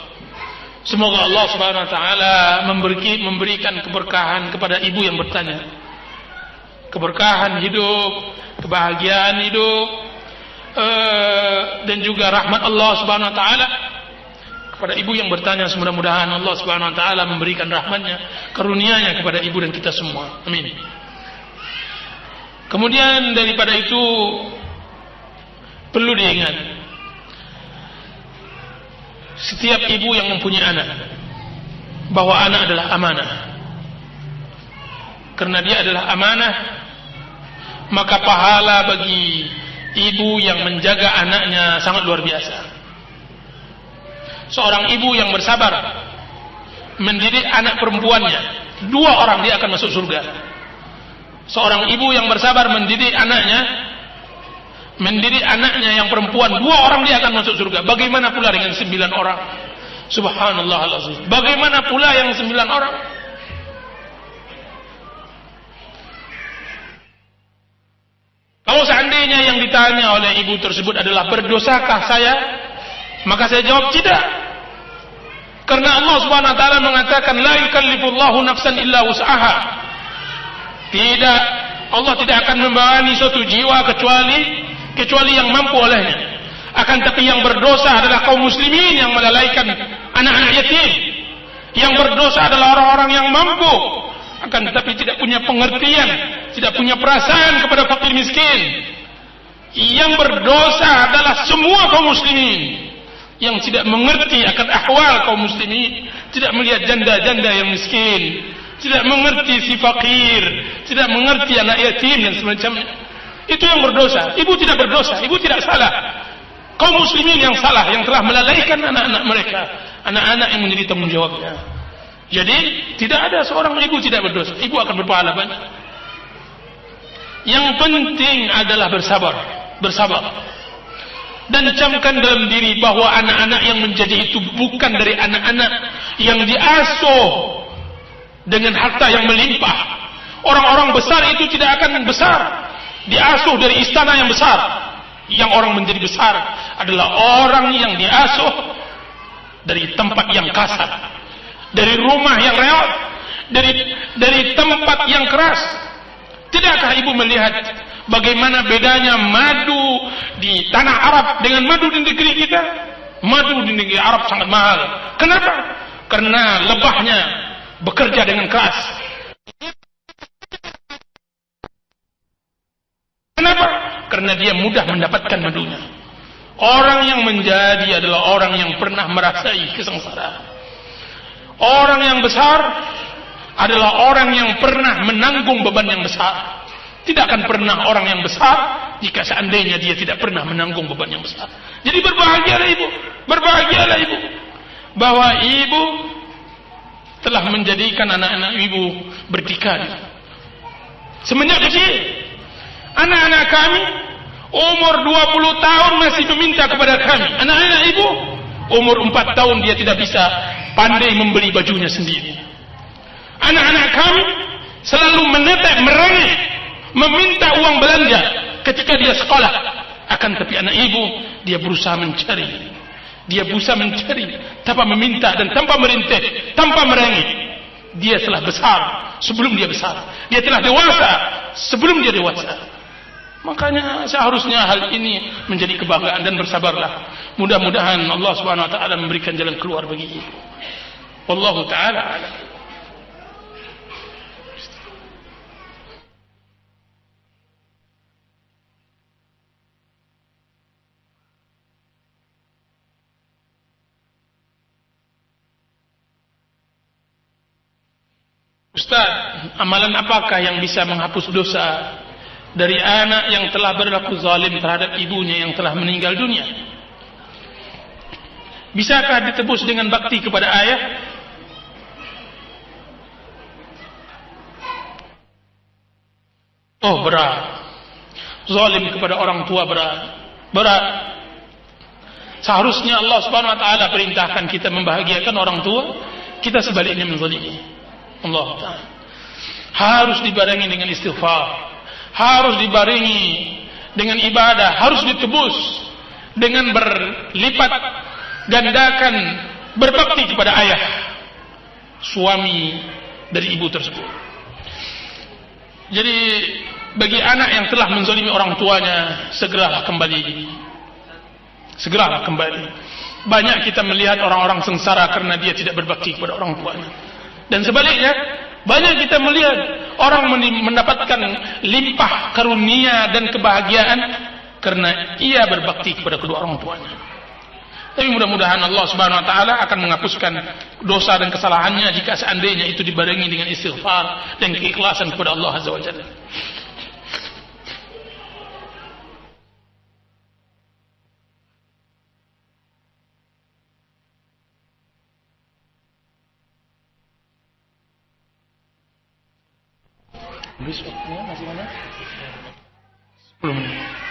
Semoga Allah Subhanahu wa taala memberikan keberkahan kepada ibu yang bertanya. Keberkahan hidup, kebahagiaan hidup, dan juga rahmat Allah Subhanahu wa taala kepada ibu yang bertanya. Mudah-mudahan Allah Subhanahu wa taala memberikan rahmatnya, karunia-Nya kepada ibu dan kita semua. Amin. Kemudian daripada itu perlu diingat, setiap ibu yang mempunyai anak, bahwa anak adalah amanah. Karena dia adalah amanah, maka pahala bagi ibu yang menjaga anaknya sangat luar biasa. Seorang ibu yang bersabar mendidik anak perempuannya, 2 orang dia akan masuk surga. Seorang ibu yang bersabar mendidik anaknya yang perempuan, 2 orang dia akan masuk surga. Bagaimana pula dengan 9 orang? Subhanallahal-azim. Bagaimana pula yang 9 orang? Kalau seandainya yang ditanya oleh ibu tersebut adalah berdosakah saya, maka saya jawab tidak. Karena Allah Subhanahu wa taala mengatakan la yukallifullahu nafsan illa wus'aha. Tidak, Allah tidak akan membebani suatu jiwa kecuali yang mampu olehnya. Akan tapi yang berdosa adalah kaum muslimin yang melalaikan anak-anak yatim. Yang berdosa adalah orang-orang yang mampu, akan tetapi tidak punya pengertian, tidak punya perasaan kepada fakir miskin. Yang berdosa adalah semua kaum muslimin yang tidak mengerti akan ahwal kaum muslimin, tidak melihat janda-janda yang miskin, tidak mengerti si fakir, tidak mengerti anak yatim dan semacamnya. Itu yang berdosa. Ibu tidak berdosa, ibu tidak salah. Kaum muslimin yang salah, yang telah melalaikan anak-anak mereka, anak-anak yang menjadi tanggung jawabnya. Jadi tidak ada seorang ibu tidak berdosa. Ibu akan berpahala banyak. Yang penting adalah bersabar. dan camkan dalam diri bahwa anak-anak yang menjadi itu bukan dari anak-anak yang diasuh dengan harta yang melimpah. Orang-orang besar itu tidak akan besar diasuh dari istana yang besar. Yang orang menjadi besar adalah orang yang diasuh dari tempat yang kasar, dari rumah yang reot, dari tempat yang keras. Tidakkah ibu melihat bagaimana bedanya madu di tanah Arab dengan madu di negeri kita? Madu di negeri Arab sangat mahal. Kenapa? Karena lebahnya bekerja dengan keras. Kenapa? Karena dia mudah mendapatkan madunya. Orang yang menjadi adalah orang yang pernah merasai kesengsaraan. Orang yang besar adalah orang yang pernah menanggung beban yang besar. Tidak akan pernah orang yang besar jika seandainya dia tidak pernah menanggung beban yang besar. Jadi berbahagialah ibu, berbahagialah ibu bahwa ibu telah menjadikan anak-anak ibu berdikari. Semenjak kecil, anak-anak kami umur 20 tahun masih meminta kepada kami. Anak-anak ibu umur 4 tahun dia tidak bisa pandai membeli bajunya sendiri. Anak-anak kami selalu menetek merengek meminta uang belanja ketika dia sekolah. Akan tapi anak ibu dia berusaha mencari. Dia berusaha mencari tanpa meminta dan tanpa merintih, tanpa merengek. Dia telah besar sebelum dia besar. Dia telah dewasa sebelum dia dewasa. Makanya seharusnya hal ini menjadi kebanggaan dan bersabarlah. Mudah-mudahan Allah Subhanahu wa taala memberikan jalan keluar bagi ibu. Wallahu taala a'lam. Ustaz, amalan apakah yang bisa menghapus dosa dari anak yang telah berlaku zalim terhadap ibunya yang telah meninggal dunia? Bisakah ditebus dengan bakti kepada ayah? Oh, berat. Zalim kepada orang tua berat. Seharusnya Allah Subhanahu wa taala perintahkan kita membahagiakan orang tua, kita sebaliknya menzalimi Allah Ta'ala. Harus dibarengi dengan istighfar, harus dibarengi dengan ibadah, harus ditebus dengan berlipat gandakan berbakti kepada ayah, suami dari ibu tersebut. Jadi bagi anak yang telah menzalimi orang tuanya, segeralah kembali. Banyak kita melihat orang-orang sengsara karena dia tidak berbakti kepada orang tuanya. Dan sebaliknya, banyak kita melihat orang mendapatkan limpah karunia dan kebahagiaan karena ia berbakti kepada kedua orang tuanya. Tapi mudah-mudahan Allah Subhanahu wa taala akan menghapuskan dosa dan kesalahannya jika seandainya itu dibarengi dengan istighfar dan keikhlasan kepada Allah Azza wa Jalla. Besoknya masih mana? 10 menit.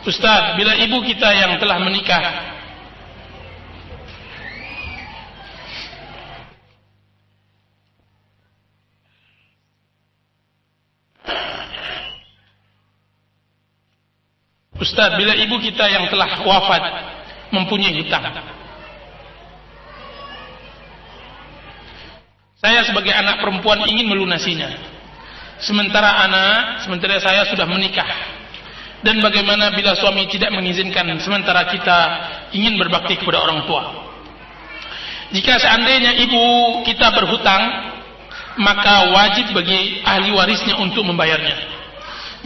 Ustaz, bila ibu kita yang telah menikah Ustaz, bila ibu kita yang telah wafat mempunyai hutang, saya sebagai anak perempuan ingin melunasinya. Sementara saya sudah menikah Dan bagaimana bila suami tidak mengizinkan sementara kita ingin berbakti kepada orang tua. Jika seandainya ibu kita berhutang, maka wajib bagi ahli warisnya untuk membayarnya.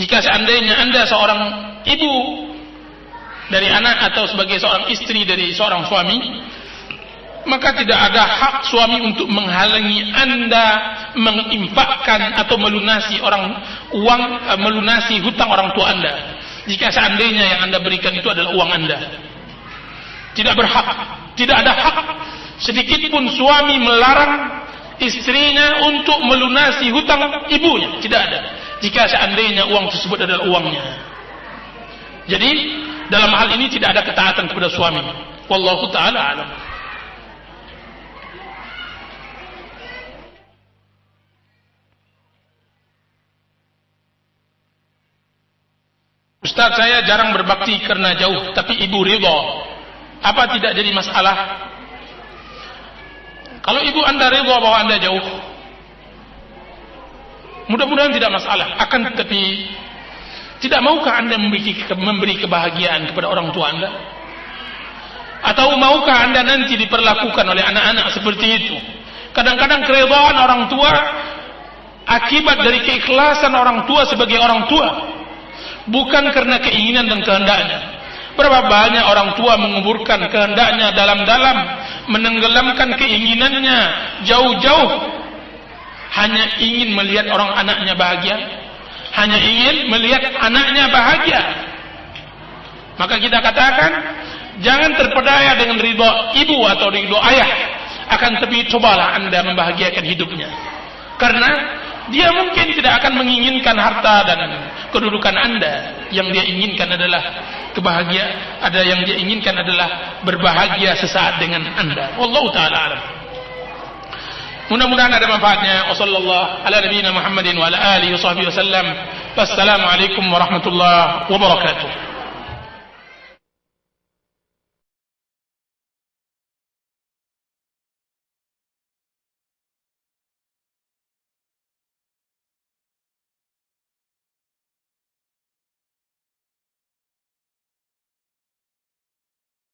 Jika seandainya Anda seorang ibu dari anak atau sebagai seorang istri dari seorang suami, maka tidak ada hak suami untuk menghalangi Anda menginfakkan atau melunasi melunasi hutang orang tua Anda. Jika seandainya yang Anda berikan itu adalah uang Anda, tidak berhak, tidak ada hak sedikit pun suami melarang istrinya untuk melunasi hutang ibunya, tidak ada. Jika seandainya uang tersebut adalah uangnya. Jadi dalam hal ini tidak ada ketaatan kepada suami. Wallahu taala alam. Ustaz, saya jarang berbakti karena jauh, tapi ibu ridha. Apa tidak jadi masalah? Kalau ibu Anda ridha bahwa Anda jauh, mudah-mudahan tidak masalah. Akan tetapi, tidak maukah Anda memberi kebahagiaan kepada orang tua Anda? Atau maukah Anda nanti diperlakukan oleh anak-anak seperti itu? Kadang-kadang keridhaan orang tua akibat dari keikhlasan orang tua sebagai orang tua, bukan karena keinginan dan kehendaknya. Berapa banyak orang tua menguburkan kehendaknya dalam-dalam, menenggelamkan keinginannya jauh-jauh, hanya ingin melihat orang anaknya bahagia, hanya ingin melihat anaknya bahagia. Maka kita katakan, jangan terpedaya dengan ridha ibu atau ridha ayah, akan tetapi cobalah Anda membahagiakan hidupnya. Karena dia mungkin tidak akan menginginkan harta dan kedudukan Anda. Yang dia inginkan adalah kebahagiaan. Ada yang dia inginkan adalah berbahagia sesaat dengan Anda. Wallahu taala alam. Mudah-mudahan ada manfaatnya. Wassallallahu ala nabiyina Muhammadin wa ala alihi washabbihi wasallam. Wassalamualaikum warahmatullahi wabarakatuh.